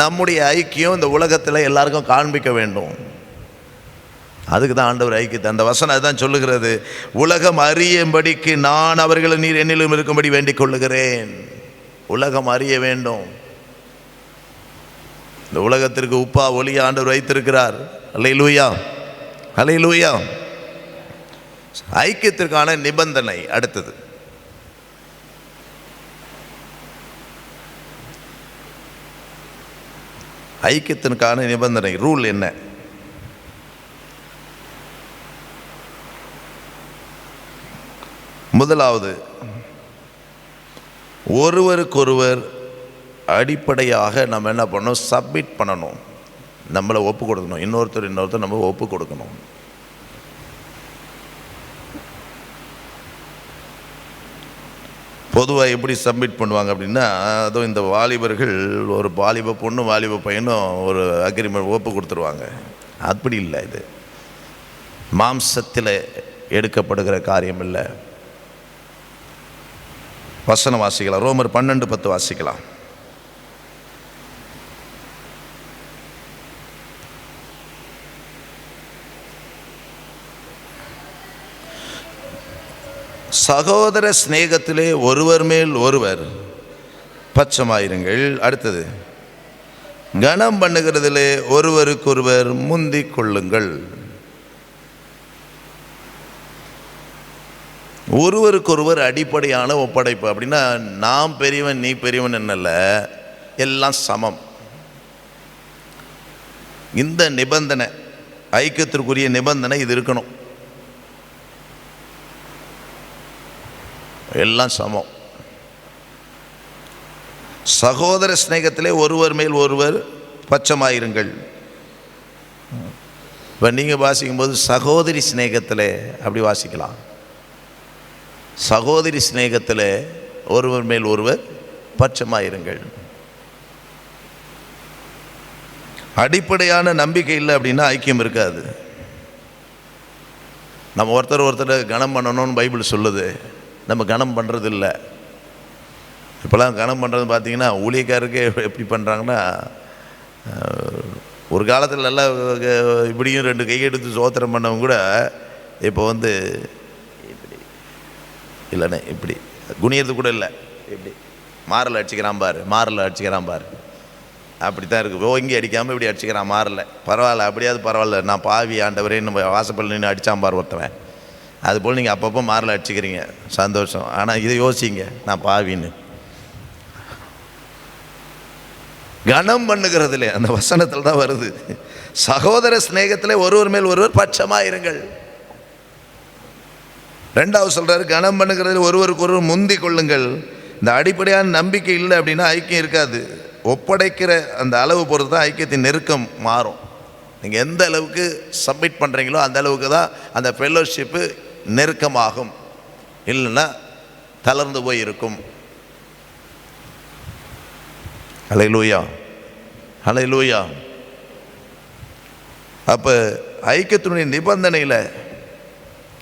நம்முடைய ஐக்கியம் இந்த உலகத்தில் எல்லாருக்கும் காண்பிக்க வேண்டும். அதுக்கு தான் ஆண்டவர் ஐக்கியத்தை, அந்த வசனம் அதுதான் சொல்லுகிறது. உலகம் அறியும்படிக்கு நான் அவர்களை நீர் என்னிலும் இருக்கும்படி வேண்டிக் கொள்ளுகிறேன். உலகம் அறிய வேண்டும். இந்த உலகத்திற்கு உப்பா ஒளியா ஆண்டவர் வைத்திருக்கிறார். அல்லேலூயா, அல்லேலூயா. ஐக்கியத்திற்கான நிபந்தனை அடுத்தது. ஐக்கியத்திற்கான நிபந்தனை, ரூல் என்ன? முதலாவது, ஒருவருக்கொருவர் அடிப்படையாக நம்ம என்ன பண்ணணும்? சப்மிட் பண்ணணும், நம்மளை ஒப்பு கொடுக்கணும். இன்னொருத்தர் நம்ம ஒப்பு கொடுக்கணும். பொதுவாக எப்படி சப்மிட் பண்ணுவாங்க அப்படின்னா, அதுவும் இந்த வாலிபர்கள், ஒரு வாலிப பொண்ணு வாலிப பையனும் ஒரு அக்ரிமெண்ட் ஒப்பு கொடுத்துருவாங்க. அப்படி இல்லை, இது மாம்சத்தில் எடுக்கப்படுகிற காரியம் இல்லை. வசனம் வாசிக்கலாம், ரோமர் 12:10 வாசிக்கலாம். சகோதர சிநேகத்திலே ஒருவர் மேல் ஒருவர் பட்சமாயிருங்கள். அடுத்தது, கனம் பண்ணுகிறதிலே ஒருவருக்கொருவர் முந்திக் கொள்ளுங்கள். ஒருவருக்கொருவர் அடிப்படையான ஒப்படைப்பு. அப்படின்னா நாம் பெரியவன் நீ பெரியவன் என்னல்ல, எல்லாம் சமம். இந்த நிபந்தனை, ஐக்கியத்திற்குரிய நிபந்தனை இது இருக்கணும். எல்லாம் சமம். சகோதர சிநேகத்திலே ஒருவர் மேல் ஒருவர் பட்சமாயிருங்கள். இப்போ நீங்கள் வாசிக்கும் போது சகோதரி சிநேகத்தில் அப்படி வாசிக்கலாம். சகோதரி சிநேகத்தில் ஒருவர் மேல் ஒருவர் பட்சமாயிருங்கள். அடிப்படையான நம்பிக்கை இல்லை அப்படின்னா ஐக்கியம் இருக்காது. நம்ம ஒருத்தர் கனம் பண்ணணும்னு பைபிள் சொல்லுது, நம்ம கனம் பண்ணுறது இல்லை. இப்போலாம் கனம் பண்ணுறது பார்த்திங்கன்னா ஊழியக்காரருக்கு எப்படி பண்ணுறாங்கன்னா, ஒரு காலத்தில் நல்லா இப்படியும் 2 கையெடுத்து சோத்திரம் பண்ணவங்க கூட இப்போ வந்து இப்படி இல்லைண்ணே, இப்படி குனியறது கூட இல்லை, இப்படி மாரில் அடிச்சுக்கிறான் பாரு, அப்படி தான் இருக்குது. ஓங்கி அடிக்காமல் இப்படி அடிச்சுக்கிறான் மாரில். பரவாயில்ல, அப்படியாவது பரவாயில்ல, நான் பாவி ஆண்டவரே நம்ம வாசப்பல் நின்று அடித்தான் பார் ஒருத்தவன். அதுபோல் நீங்கள் அப்பப்போ மாரில் அடிச்சுக்கிறீங்க, சந்தோஷம். ஆனால் இதை யோசிங்க, நான் பாவின்னு. கனம் பண்ணுகிறதுலே அந்த வசனத்தில் தான் வருது. சகோதர சிநேகத்தில் ஒருவர் மேல் ஒருவர் பட்சமாயிருங்கள். ரெண்டாவது சொல்கிறாரு, கனம் பண்ணுகிறதில் ஒருவருக்கு ஒருவர் முந்தி கொள்ளுங்கள். இந்த அடிப்படையான நம்பிக்கை இல்லை அப்படின்னா ஐக்கியம் இருக்காது. ஒப்படைக்கிற அந்த அளவு பொறுத்து தான் ஐக்கியத்தின் நெருக்கம் மாறும். நீங்கள் எந்த அளவுக்கு சப்மிட் பண்ணுறீங்களோ அந்த அளவுக்கு தான் அந்த ஃபெல்லோஷிப்பு நெருக்கமாகும், இல்லைன்னா தளர்ந்து போய் இருக்கும். ஹல்லேலூயா, ஹல்லேலூயா. அப்போ ஐக்கியத்தினுடைய நிபந்தனையில்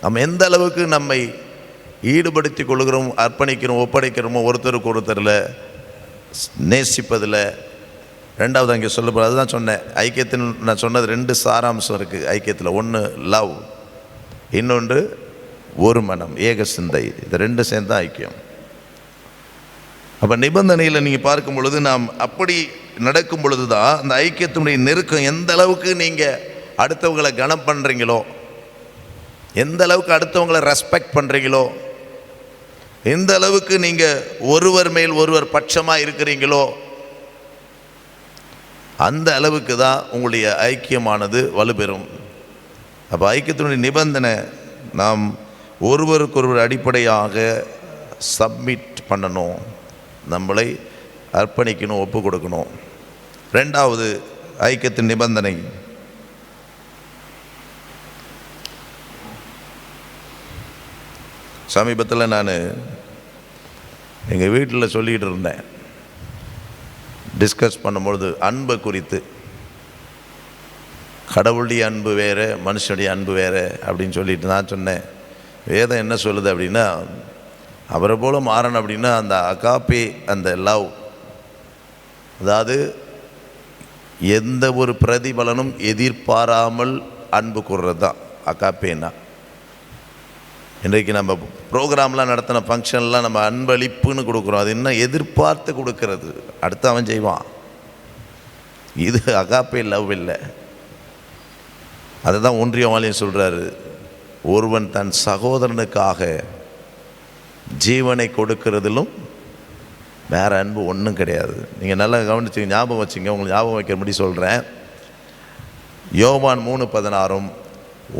நம்ம எந்த அளவுக்கு நம்மை ஈடுபடுத்தி கொள்கிறோம், அர்ப்பணிக்கிறோம், ஒப்படைக்கிறோமோ, ஒருத்தருக்கு ஒருத்தரில் நேசிப்பதில், ரெண்டாவது அங்கே சொல்லப்போ அதுதான் சொன்னேன். ஐக்கியத்தின் நான் சொன்னது 2 சாராம்சம் இருக்குது ஐக்கியத்தில். ஒன்று லவ், இன்னொன்று ஒரு மனம், ஏக சிந்தை. இது 2 சேர்ந்து தான் ஐக்கியம். அப்போ நிபந்தனையில் நீங்கள் பார்க்கும் பொழுது நாம் அப்படி நடக்கும் பொழுது தான் அந்த ஐக்கியத்தினுடைய நெருக்கம். எந்த அளவுக்கு நீங்கள் அடுத்தவங்களை கனம் பண்ணுறீங்களோ, எந்த அளவுக்கு அடுத்தவங்களை ரெஸ்பெக்ட் பண்ணுறீங்களோ, எந்த அளவுக்கு நீங்கள் ஒருவர் மேல் ஒருவர் பட்சமாக இருக்கிறீங்களோ, அந்த அளவுக்கு தான் உங்களுடைய ஐக்கியமானது வலுப்பெறும். அப்போ ஐக்கியத்தினுடைய நிபந்தனை நாம் ஒருவருக்கொருவர் அடிப்படையாக சப்மிட் பண்ணணும், நம்மளை அர்ப்பணிக்கணும், ஒப்பு கொடுக்கணும். ரெண்டாவது ஐக்கியத்தின் நிபந்தனை சமீபத்தில் நான் எங்கள் வீட்டில் சொல்லிகிட்டு இருந்தேன், டிஸ்கஸ் பண்ணும்பொழுது அன்பை குறித்து. கடவுளுடைய அன்பு வேறு, மனுஷனுடைய அன்பு வேறு அப்படின்னு சொல்லிட்டு நான் சொன்னேன், வேதம் என்ன சொல்லுது அப்படின்னா, அவரை போல மாறணும் அப்படின்னா அந்த அகாப்பே, அந்த லவ், அதாவது எந்த ஒரு பிரதிபலனும் எதிர்பாராமல் அன்பு கூறுறது தான் அகாப்பேன்னா. இன்றைக்கு நம்ம ப்ரோக்ராம்லாம் நடத்தின ஃபங்க்ஷன்லாம் நம்ம அன்பளிப்புன்னு கொடுக்குறோம். அது என்ன எதிர்பார்த்து கொடுக்கறது, அடுத்து அவன் செய்வான். இது அகாப்பே லவ் இல்லை. அதை தான் ஒன்றியவாளியும் சொல்கிறாரு, ஒருவன் தன் சகோதரனுக்காக ஜீவனை கொடுக்கறதிலும் வேறு அன்பு ஒன்றும் கிடையாது. நீங்கள் நல்லா கவனிச்சுங்க, ஞாபகம் வச்சுங்க. உங்களுக்கு ஞாபகம் வைக்கிறபடி சொல்கிறேன். யோவான் 3:16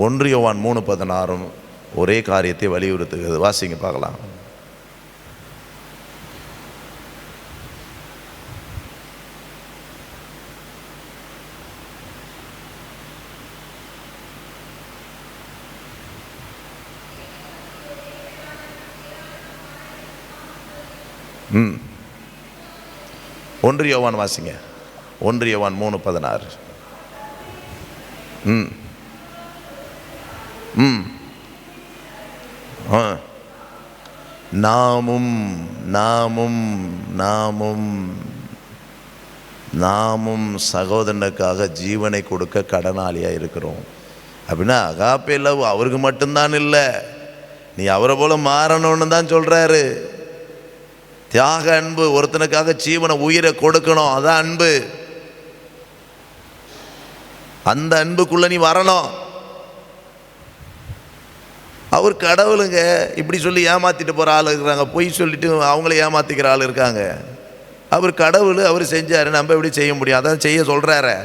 1 யோவான் 3:16 ஒரே காரியத்தை வலியுறுத்துகிறது. வாசிங்க பார்க்கலாம். ம் 1 யோவான் வாசிங்க. 1 யோவான் 3:16. ம் ம் நாமும் நாமும் நாமும் நாமும் சகோதரனுக்காக ஜீவனை கொடுக்க கடனாளியாக இருக்கிறோம். அப்படின்னா அகாப்பே லவ் அவருக்கு மட்டும்தான் இல்லை, நீ அவரை போல மாறணும்னு தான் சொல்கிறாரு. தியாக அன்பு, ஒருத்தனுக்காக ஜீவனை உயிரை கொடுக்கணும், அதான் அன்பு. அந்த அன்புக்குள்ள நீ வரணும். அவர் கடவுளுங்க, இப்படி சொல்லி ஏமாற்றிட்டு போகிற ஆள் இருக்கிறாங்க, பொய் சொல்லிட்டு அவங்கள ஏமாற்றிக்கிற ஆள் இருக்காங்க. அவர் கடவுள், அவர் செஞ்சார், நம்ம எப்படி செய்ய முடியும்? அதான் செய்ய சொல்கிறாரு.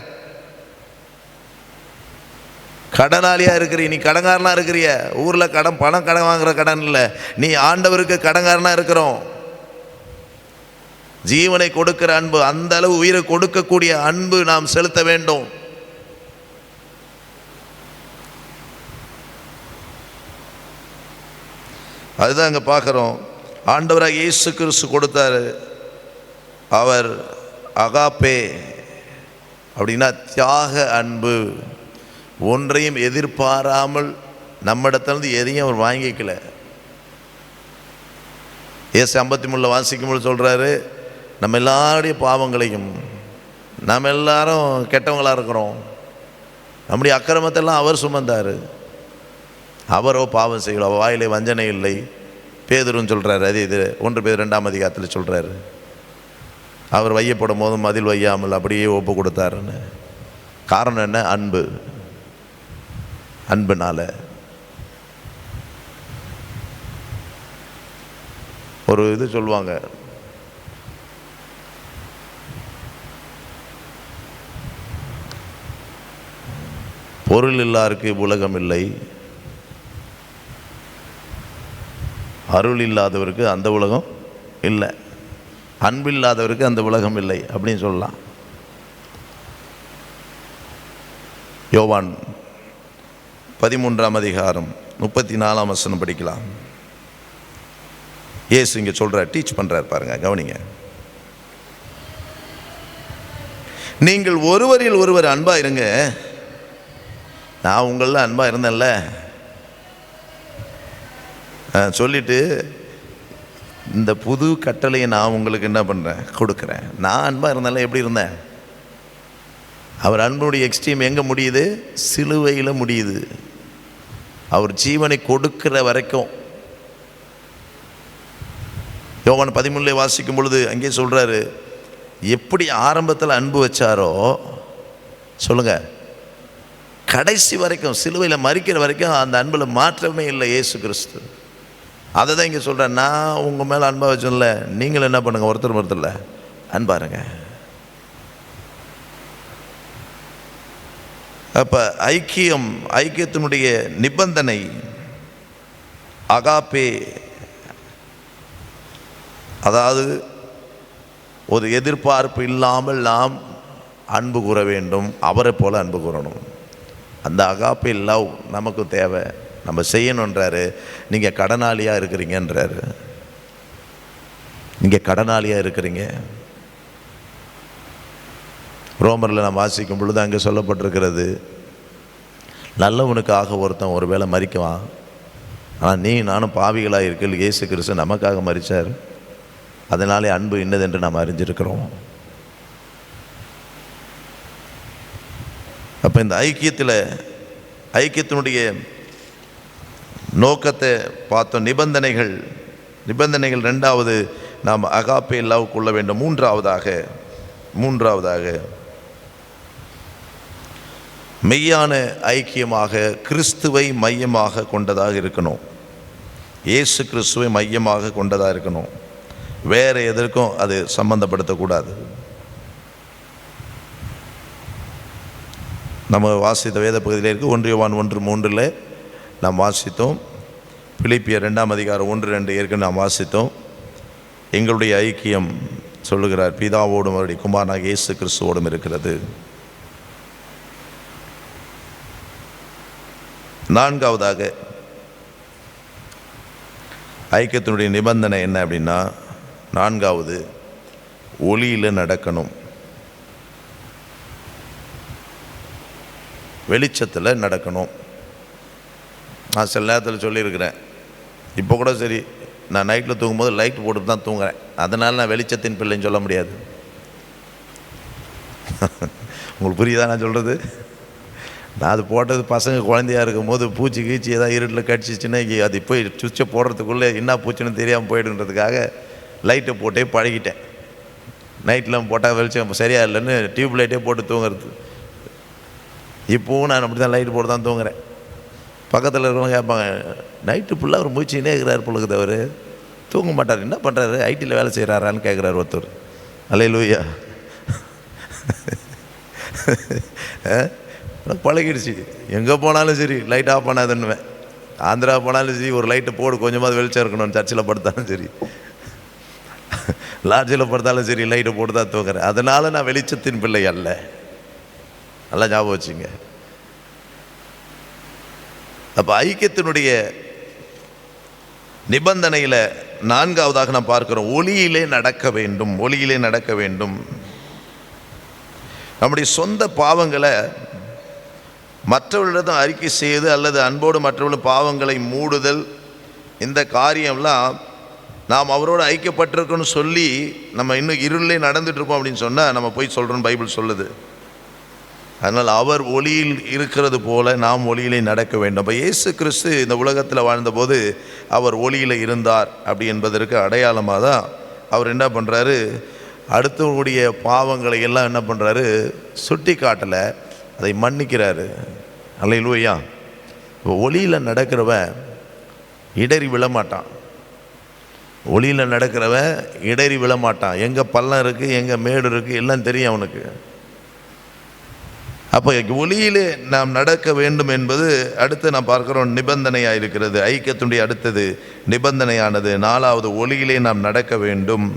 கடனாளியாக இருக்கிறீ, நீ கடங்காரனாக இருக்கிறிய. ஊரில் பணம் கடன் வாங்குகிற கடன் இல்லை, நீ ஆண்டவருக்கு கடங்காரனாக இருக்கிறோம். ஜீவனை கொடுக்கிற அன்பு, அந்த அளவு உயிரை கொடுக்கக்கூடிய அன்பு நாம் செலுத்த வேண்டும். அதுதான் அங்கே பார்க்குறோம். ஆண்டவராக இயேசு கிறிஸ்து கொடுத்தாரு. அவர் அகாப்பே அப்படின்னா தியாக அன்பு. ஒன்றையும் எதிர்பாராமல் நம்மிடத்திலிருந்து எதையும் அவர் வாங்கிக்கல. ஏசு 53 வாசிக்கும்போது சொல்கிறாரு, நம்ம எல்லாருடைய பாவங்களையும், நம்ம எல்லாரும் கெட்டவங்களாக இருக்கிறோம், நம்முடைய அக்கிரமத்தெல்லாம் அவர் சுமந்தார். அவரோ பாவம் செய்யலாம், வாயிலே வஞ்சனை இல்லை. பேதுருன்னு சொல்கிறாரு, அது இது 1 பேதுரு 2ஆம் அதிகாரத்தில் சொல்கிறாரு. அவர் வையப்படும் போதும் மதில் வையாமல் அப்படியே ஒப்பு கொடுத்தாருன்னு. காரணம் என்ன? அன்பு. அன்புனால ஒரு இது சொல்லுவாங்க, பொருள் இல்லாருக்கு உலகம் இல்லை, அருள் இல்லாதவருக்கு அந்த உலகம் இல்லை, அன்பில்லாதவருக்கு அந்த உலகம் இல்லை அப்படின்னு சொல்லலாம். யோவான் 13ஆம் அதிகாரம் 34ஆம் வசனம் படிக்கலாம். இயேசு இங்கே சொல்கிறார், டீச் பண்ணுறார் பாருங்க, கவனிங்க. நீங்கள் ஒருவரில் ஒருவர் அன்பாக இருங்க, நான் உங்களில் அன்பாக இருந்தேன்ல சொல்லிட்டு இந்த புது கட்டளையை நான் உங்களுக்கு என்ன பண்ணுறேன், கொடுக்குறேன். நான் அன்பாக இருந்தாலும் எப்படி இருந்தேன்? அவர் அன்புடைய எக்ஸ்ட்ரீம் எங்கே முடியுது? சிலுவையில் முடியுது. அவர் ஜீவனை கொடுக்கிற வரைக்கும். யோவான் 13 வாசிக்கும் பொழுது அங்கே சொல்கிறாரு, எப்படி ஆரம்பத்தில் அன்பு வச்சாரோ சொல்லுங்க, கடைசி வரைக்கும் சிலுவையில் மரிக்கிற வரைக்கும் அந்த அன்பில் மாற்றமே இல்லை இயேசு கிறிஸ்து. அதை தான் இங்கே சொல்கிறேன், நான் உங்கள் மேலே அன்பாக வச்சோம்ல, நீங்களும் என்ன பண்ணுங்கள், ஒருத்தர் அன்பாருங்க. அப்போ ஐக்கியத்தினுடைய நிபந்தனை அகாப்பே, அதாவது ஒரு எதிர்பார்ப்பு இல்லாமல் நாம் அன்பு கூற வேண்டும், அவரை போல் அன்பு கூறணும். அந்த அகாப்பே லவ் நமக்கு தேவை, நம்ம செய்யணுன்றாரு. நீங்கள் கடனாளியாக இருக்கிறீங்கன்றாரு, நீங்கள் கடனாளியாக இருக்கிறீங்க. ரோமரில் நாம் வாசிக்கும் பொழுது அங்கே சொல்லப்பட்டிருக்கிறது, நல்லவனுக்காக ஒருத்தன் ஒரு வேளை மரிக்குவான், ஆனால் நீ நானும் பாவிகளாக இருக்க இயேசு கிறிஸ்து நமக்காக மரித்தார், அதனாலே அன்பு இன்னதென்று நாம் அறிஞ்சிருக்கிறோம். அப்போ இந்த ஐக்கியத்தினுடைய நோக்கத்தை பார்த்தோம். நிபந்தனைகள் ரெண்டாவது நாம் அகாப்பே லவ் கொள்ள வேண்டும். மூன்றாவதாக மெய்யான ஐக்கியமாக கிறிஸ்துவை மையமாக கொண்டதாக இருக்கணும். இயேசு கிறிஸ்துவை மையமாக கொண்டதாக இருக்கணும், வேறு எதற்கும் அது சம்பந்தப்படுத்தக்கூடாது. நம்ம வாசித்த வேத பகுதியில் இருக்குது. 1 யோவான் 1:3 நாம் வாசித்தோம். பிலிப்பியர் 2ஆம் அதிகாரம் 1-2 ஏற்கனவே நாம் வாசித்தோம். எங்களுடைய ஐக்கியம் சொல்லுகிறார், பிதாவோடும் அவருடைய குமாரனாக இயேசு கிறிஸ்துவோடும் இருக்கிறது. 4வது ஐக்கியத்தினுடைய நிபந்தனை என்ன அப்படின்னா, 4வது ஒளியில் நடக்கணும், வெளிச்சத்தில் நடக்கணும். நான் சில நேரத்தில் சொல்லியிருக்கிறேன், இப்போ கூட சரி, நான் நைட்டில் தூங்கும்போது லைட் போட்டு தான் தூங்குறேன், அதனால் நான் வெளிச்சத்தின் பிள்ளைன்னு சொல்ல முடியாது. உங்களுக்கு புரியுதா நான் சொல்கிறது? நான் அது போட்டது பசங்க குழந்தையாக இருக்கும்போது பூச்சி கீச்சி ஏதாவது இருட்டில் கடிச்சிச்சுன்னா அது போய் சுவிட்சை போடுறதுக்குள்ளே என்ன பூச்சின்னு தெரியாமல் போய்டுன்றதுக்காக லைட்டை போட்டே பழகிட்டேன். நைட்டில் போட்டால் வெளிச்சம் சரியா இல்லைன்னு டியூப் லைட்டே போட்டு தூங்குறது. இப்போவும் நான் அப்படி தான் லைட்டு போட்டு தான் தூங்குறேன். பக்கத்தில் இருக்கிறவங்க கேட்பாங்க, நைட்டு ஃபுல்லாக அவர் மூச்சினே இருக்கிறார் பொழுது, அவர் தூங்க மாட்டார், என்ன பண்ணுறாரு, ஐடியில் வேலை செய்கிறாரான்னு கேட்குறாரு ஒருத்தர். அல்லேலூயா. பழகிடுச்சு, எங்கே போனாலும் சரி லைட் ஆஃப் பண்ணாதுன்னுவேன். ஆந்திரா போனாலும் சரி ஒரு லைட்டை போடு, கொஞ்சமாவது வெளிச்சம் இருக்கணும். சர்ச்சில் படுத்தாலும் சரி, லாட்ஜில் படுத்தாலும் சரி லைட்டை போட்டு தான் தூங்குறேன். அதனால் நான் வெளிச்சத்தின் பிள்ளை அல்ல. நல்லா ஞாபகம் வச்சுங்க. அப்போ ஐக்கியத்தினுடைய நிபந்தனையில் 4வதாக நாம் பார்க்கிறோம், ஒளியிலே நடக்க வேண்டும். நம்முடைய சொந்த பாவங்களை மற்றவர்களிடம் அறிக்கை செய்து அல்லது அன்போடு மற்றவர்கள் பாவங்களை மூடுதல், இந்த காரியம்லாம் நாம் அவரோடு ஐக்கியப்பட்டிருக்கோன்னு சொல்லி நம்ம இன்னும் இருளிலே நடந்துகிட்ருப்போம் அப்படின்னு சொன்னால் நம்ம போய் சொல்கிறோன்னு பைபிள் சொல்லுது. அதனால் அவர் ஒளியில் இருக்கிறது போல நாம் ஒளியிலே நடக்க வேண்டும். அப்போ இயேசு கிறிஸ்து இந்த உலகத்தில் வாழ்ந்தபோது அவர் ஒளியில் இருந்தார் அப்படி என்பதற்கு அடையாளமாக தான் அவர் என்ன பண்ணுறாரு, அடுத்தவங்களுடைய பாவங்களை எல்லாம் என்ன பண்ணுறாரு, சுட்டி காட்டலை, அதை மன்னிக்கிறாரு. அல்லேலூயா. இப்போ ஒளியில் நடக்கிறவன் இடறி விழமாட்டான். ஒளியில் நடக்கிறவன் இடறி விழமாட்டான். எங்கே பள்ளம் இருக்குது, எங்கே மேடு இருக்குது எல்லாம் தெரியும் அவனுக்கு. அப்போ ஒளியிலே நாம் நடக்க வேண்டும் என்பது அடுத்து நாம் பார்க்கிறோம் நிபந்தனையாக இருக்கிறது. ஐக்கியத்துடைய அடுத்தது நிபந்தனையானது 4வது ஒளியிலே நாம் நடக்க வேண்டும்.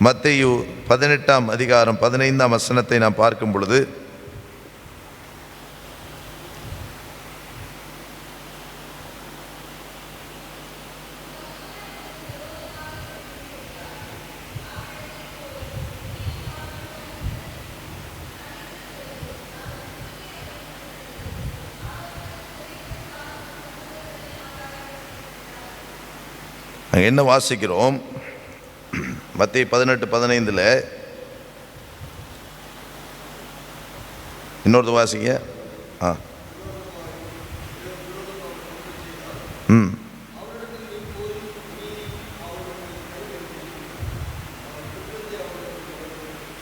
மத்தேயு 18ஆம் அதிகாரம் 15ஆம் வசனத்தை நாம் பார்க்கும் பொழுது, நாங்கள் என்ன வாசிக்கிறோம்? மத்தேயு 18:15 இன்னொருத்த வாசிங்க. ஆ ம்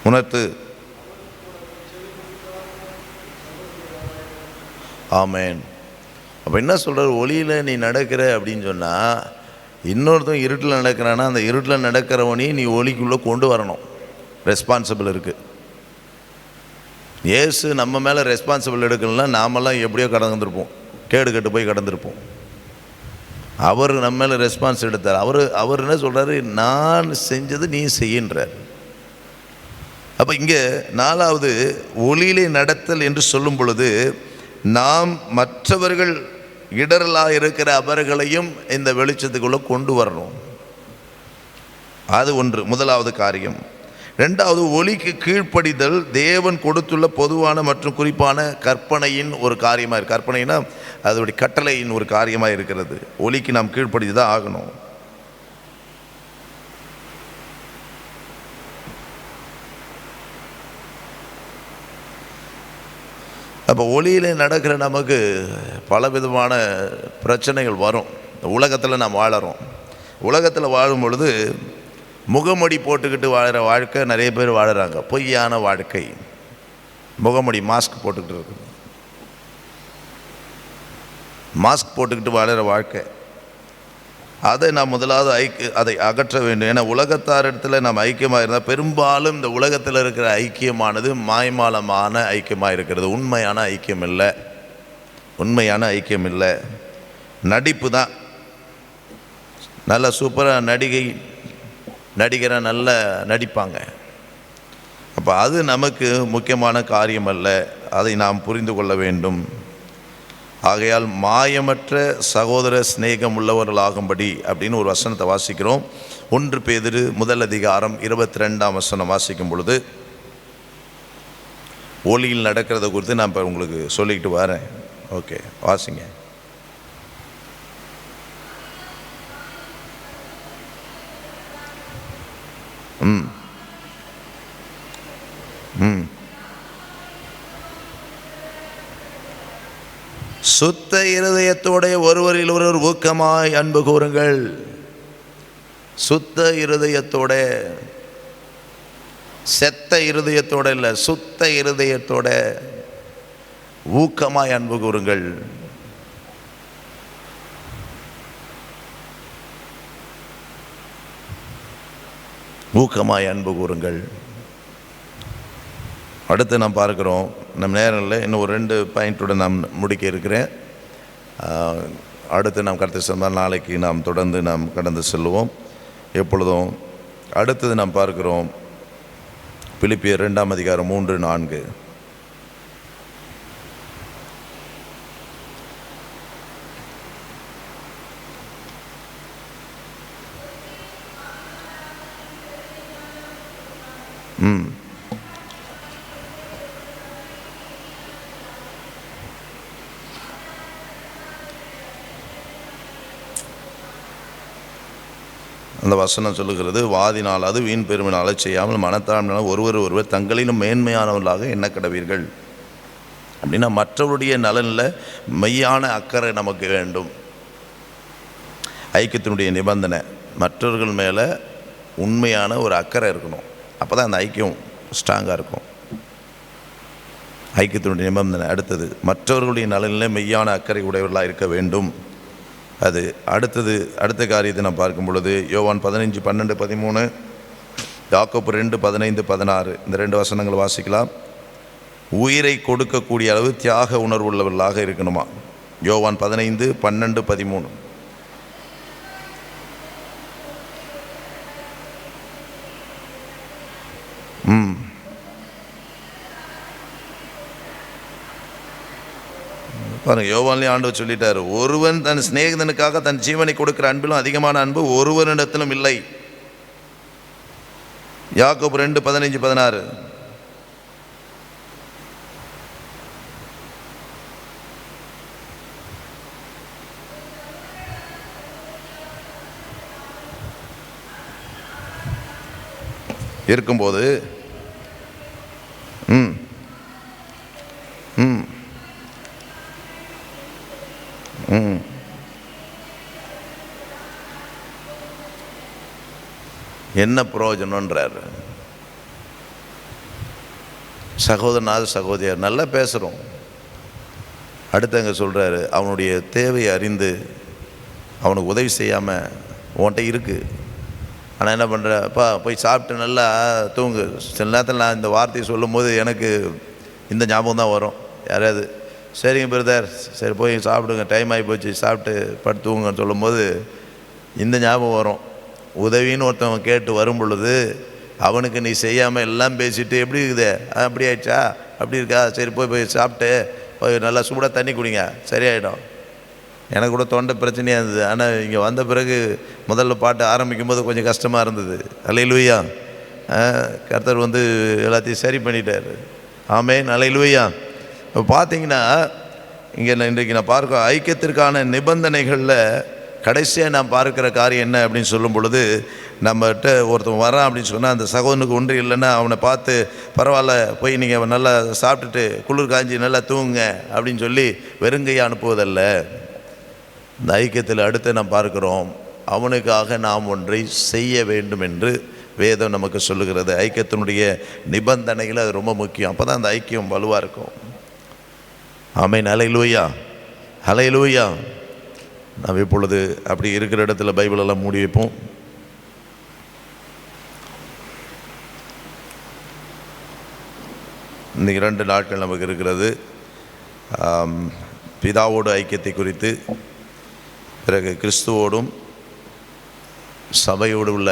உணர்த்து. ஆமேன். அப்போ என்ன சொல்கிறார்? ஒளியில் நீ நடக்கிற அப்படின்னு சொன்னால், இன்னொருத்தன் இருட்டில் நடக்கிறான்னா அந்த இருட்டில் நடக்கிறவனையும் நீ ஒளிக்குள்ளே கொண்டு வரணும். ரெஸ்பான்சிபிள் இருக்குது. இயேசு நம்ம மேலே ரெஸ்பான்சிபிள் எடுக்கணும்னா நாமெல்லாம் எப்படியோ கடந்துருப்போம், கேடு கட்டு போய் கடந்திருப்போம். அவர் நம்ம மேலே ரெஸ்பான்ஸ் எடுத்தார். அவர் என்ன சொல்கிறாரு? நான் செஞ்சது நீ செய்கின்றார். அப்போ இங்கே 4வது ஒளியிலே நடத்தல் என்று சொல்லும் பொழுது, நாம் மற்றவர்கள் இடரலாக இருக்கிற அவர்களையும் இந்த வெளிச்சத்துக்குள்ளே கொண்டு வரணும். அது ஒன்று, முதலாவது காரியம். 2வது, ஒளிக்கு கீழ்ப்படிதல் தேவன் கொடுத்துள்ள பொதுவான மற்றும் குறிப்பான கற்பனையின் ஒரு காரியமாக. கற்பனைனா அதோடைய கட்டளையின் ஒரு காரியமாக இருக்கிறது. ஒளிக்கு நாம் கீழ்ப்படிந்து தான் ஆகணும். அப்போ ஒளியில் நடக்கிற நமக்கு பலவிதமான பிரச்சனைகள் வரும். உலகத்தில் நாம் வாழறோம். உலகத்தில் வாழும் பொழுது முகமூடி போட்டுக்கிட்டு வாழுற வாழ்க்கை நிறைய பேர் வாழுறாங்க. பொய்யான வாழ்க்கை. முகமூடி, மாஸ்க் போட்டுக்கிட்டு இருக்கு, மாஸ்க் போட்டுக்கிட்டு வாழுற வாழ்க்கை. அதை நாம் முதலாவது அதை அகற்ற வேண்டும். ஏன்னா உலகத்தாரிடத்தில் நாம் ஐக்கியமாக இருந்தால், பெரும்பாலும் இந்த உலகத்தில் இருக்கிற ஐக்கியமானது மாய்மாலமான ஐக்கியமாக இருக்கிறது. உண்மையான ஐக்கியம் இல்லை. உண்மையான ஐக்கியம் இல்லை, நடிப்பு தான். நல்ல சூப்பராக நடிகரை நல்லா நடிப்பாங்க. அப்போ அது நமக்கு முக்கியமான காரியம் அல்ல. அதை நாம் புரிந்து கொள்ள வேண்டும். ஆகையால் மாயமற்ற சகோதர சிநேகம் உள்ளவர்களாகும்படி அப்படின்னு ஒரு வசனத்தை வாசிக்கிறோம். 1 பேதுரு 1:22 வாசிக்கும் பொழுது ஒளியில் நடக்கிறத குறித்து நான் இப்போ உங்களுக்கு சொல்லிக்கிட்டு வரேன். ஓகே, வாசிங்க. ம் ம் சுத்த இருதயத்தோட ஒருவரில் ஒருவர் ஊக்கமாய் அன்பு கூறுங்கள். சுத்த இருதயத்தோட, செத்த இருதயத்தோட இல்லை, சுத்த இருதயத்தோட ஊக்கமாய் அன்பு கூறுங்கள். ஊக்கமாய் அன்பு கூறுங்கள். அடுத்து நாம் பார்க்குறோம், நம்ம நேரம் இல்லை, இன்னும் ஒரு 2 பாயிண்ட்டோட நாம் முடிக்க இருக்கிறேன். அடுத்து நாம் கடந்து சென்றால் நாளைக்கு நாம் தொடர்ந்து நாம் கடந்து செல்லுவோம் எப்பொழுதும். அடுத்தது நாம் பார்க்கிறோம் பிலிப்பியர் 2:3-4. அந்த வசனம் சொல்லுகிறது, வாதினால் அது வீண் பெருமினால செய்யாமல் மனத்தாழ்மையினால் ஒருவர் தங்களிலும் மேன்மையானவர்களாக எண்ண கடவீர்கள். அப்படின்னா மற்றவருடைய நலனில் மெய்யான அக்கறை நமக்கு வேண்டும். ஐக்கியத்தினுடைய நிபந்தனை மற்றவர்கள் மேலே உண்மையான ஒரு அக்கறை இருக்கணும். அப்போ தான் அந்த ஐக்கியம் ஸ்ட்ராங்காக இருக்கும். ஐக்கியத்தினுடைய நிபந்தனை. அடுத்தது, மற்றவர்களுடைய நலனில் மெய்யான அக்கறை உடையவர்களாக இருக்க வேண்டும். அது அடுத்த காரியத்தை நாம் பார்க்கும் பொழுது யோவான் 15:12-13, யாக்கோபு 2:15-16 இந்த 2 வசனங்கள் வாசிக்கலாம். உயிரை கொடுக்கக்கூடிய அளவு தியாக உணர்வுள்ளவர்களாக இருக்கணுமா. யோவான் 15:12-13. பாருங்க, யோவான்லேயே ஆண்டவர் சொல்லிட்டார், ஒருவன் தன் சிநேகிதனுக்காக தன் ஜீவனை கொடுக்கிற அன்பிலும் அதிகமான அன்பு ஒருவனிடத்திலும் இல்லை. யாக்கோபு 2:15-16. இருக்கும்போது என்ன பிரயோஜனன்றார். சகோதரனாவது சகோதரியார் நல்லா பேசுகிறோம். அடுத்தவங்க சொல்கிறாரு, அவனுடைய தேவையை அறிந்து அவனுக்கு உதவி செய்யாமல் உன்கிட்ட இருக்குது, ஆனால் என்ன பண்ணுறப்பா போய் சாப்பிட்டு நல்லா தூங்கு. சில நேரத்தில் நான் இந்த வார்த்தையை சொல்லும் போது எனக்கு இந்த ஞாபகம் தான் வரும். யாராவது சரிங்க பிரதர், சரி போய் சாப்பிடுங்க, டைம் ஆகி போச்சு, சாப்பிட்டு படுத்து தூங்குங்கன்னு சொல்லும்போது இந்த ஞாபகம் வரும். உதவின்னு ஒருத்தவன் கேட்டு வரும் பொழுது அவனுக்கு நீ செய்யாமல் எல்லாம் பேசிட்டு எப்படி இருக்குது, அப்படி ஆயிடுச்சா, அப்படி இருக்கா, சரி போய் சாப்பிட்டு போய் நல்லா சூடாக தண்ணி குடிங்க, சரியாயிடும். எனக்கு கூட தொண்டை பிரச்சனையாக இருந்தது. ஆனால் இங்கே வந்த பிறகு முதல்ல பாட்டு ஆரம்பிக்கும் போது கொஞ்சம் கஷ்டமாக இருந்தது. அல்லேலூயா. கர்த்தர் எல்லாத்தையும் சரி பண்ணிட்டார். ஆமென். அல்லேலூயா. இப்போ பார்த்தீங்கன்னா இங்கே இன்றைக்கு நான் பார்க்க ஐக்கியத்திற்கான நிபந்தனைகளில் கடைசியாக நான் பார்க்குற காரியம் என்ன அப்படின்னு சொல்லும் பொழுது, நம்மகிட்ட ஒருத்தன் வரான் அப்படின்னு சொன்னால் அந்த சகோதரனுக்கு ஒன்று இல்லைன்னா அவனை பார்த்து பரவாயில்ல போய் நீங்கள் நல்லா சாப்பிட்டுட்டு குளிர் காஞ்சி நல்லா தூங்குங்க அப்படின்னு சொல்லி வெறுங்கையை அனுப்புவதல்ல. இந்த ஐக்கியத்தில் அடுத்து நாம் பார்க்கிறோம், அவனுக்காக நாம் ஒன்றை செய்ய வேண்டும் என்று வேதம் நமக்கு சொல்லுகிறது. ஐக்கியத்தினுடைய நிபந்தனைகள் அது ரொம்ப முக்கியம். அப்போ தான் அந்த ஐக்கியம் வலுவாக இருக்கும். ஆமென். அல்லேலூயா. அல்லேலூயா. நாம் இப்பொழுது அப்படி இருக்கிற இடத்துல பைபிளெல்லாம் மூடி வைப்போம். இன்றைக்கி 2 நாட்கள் நமக்கு இருக்கிறது. பிதாவோடு ஐக்கியத்தை குறித்து, பிறகு கிறிஸ்துவோடும் சபையோடு உள்ள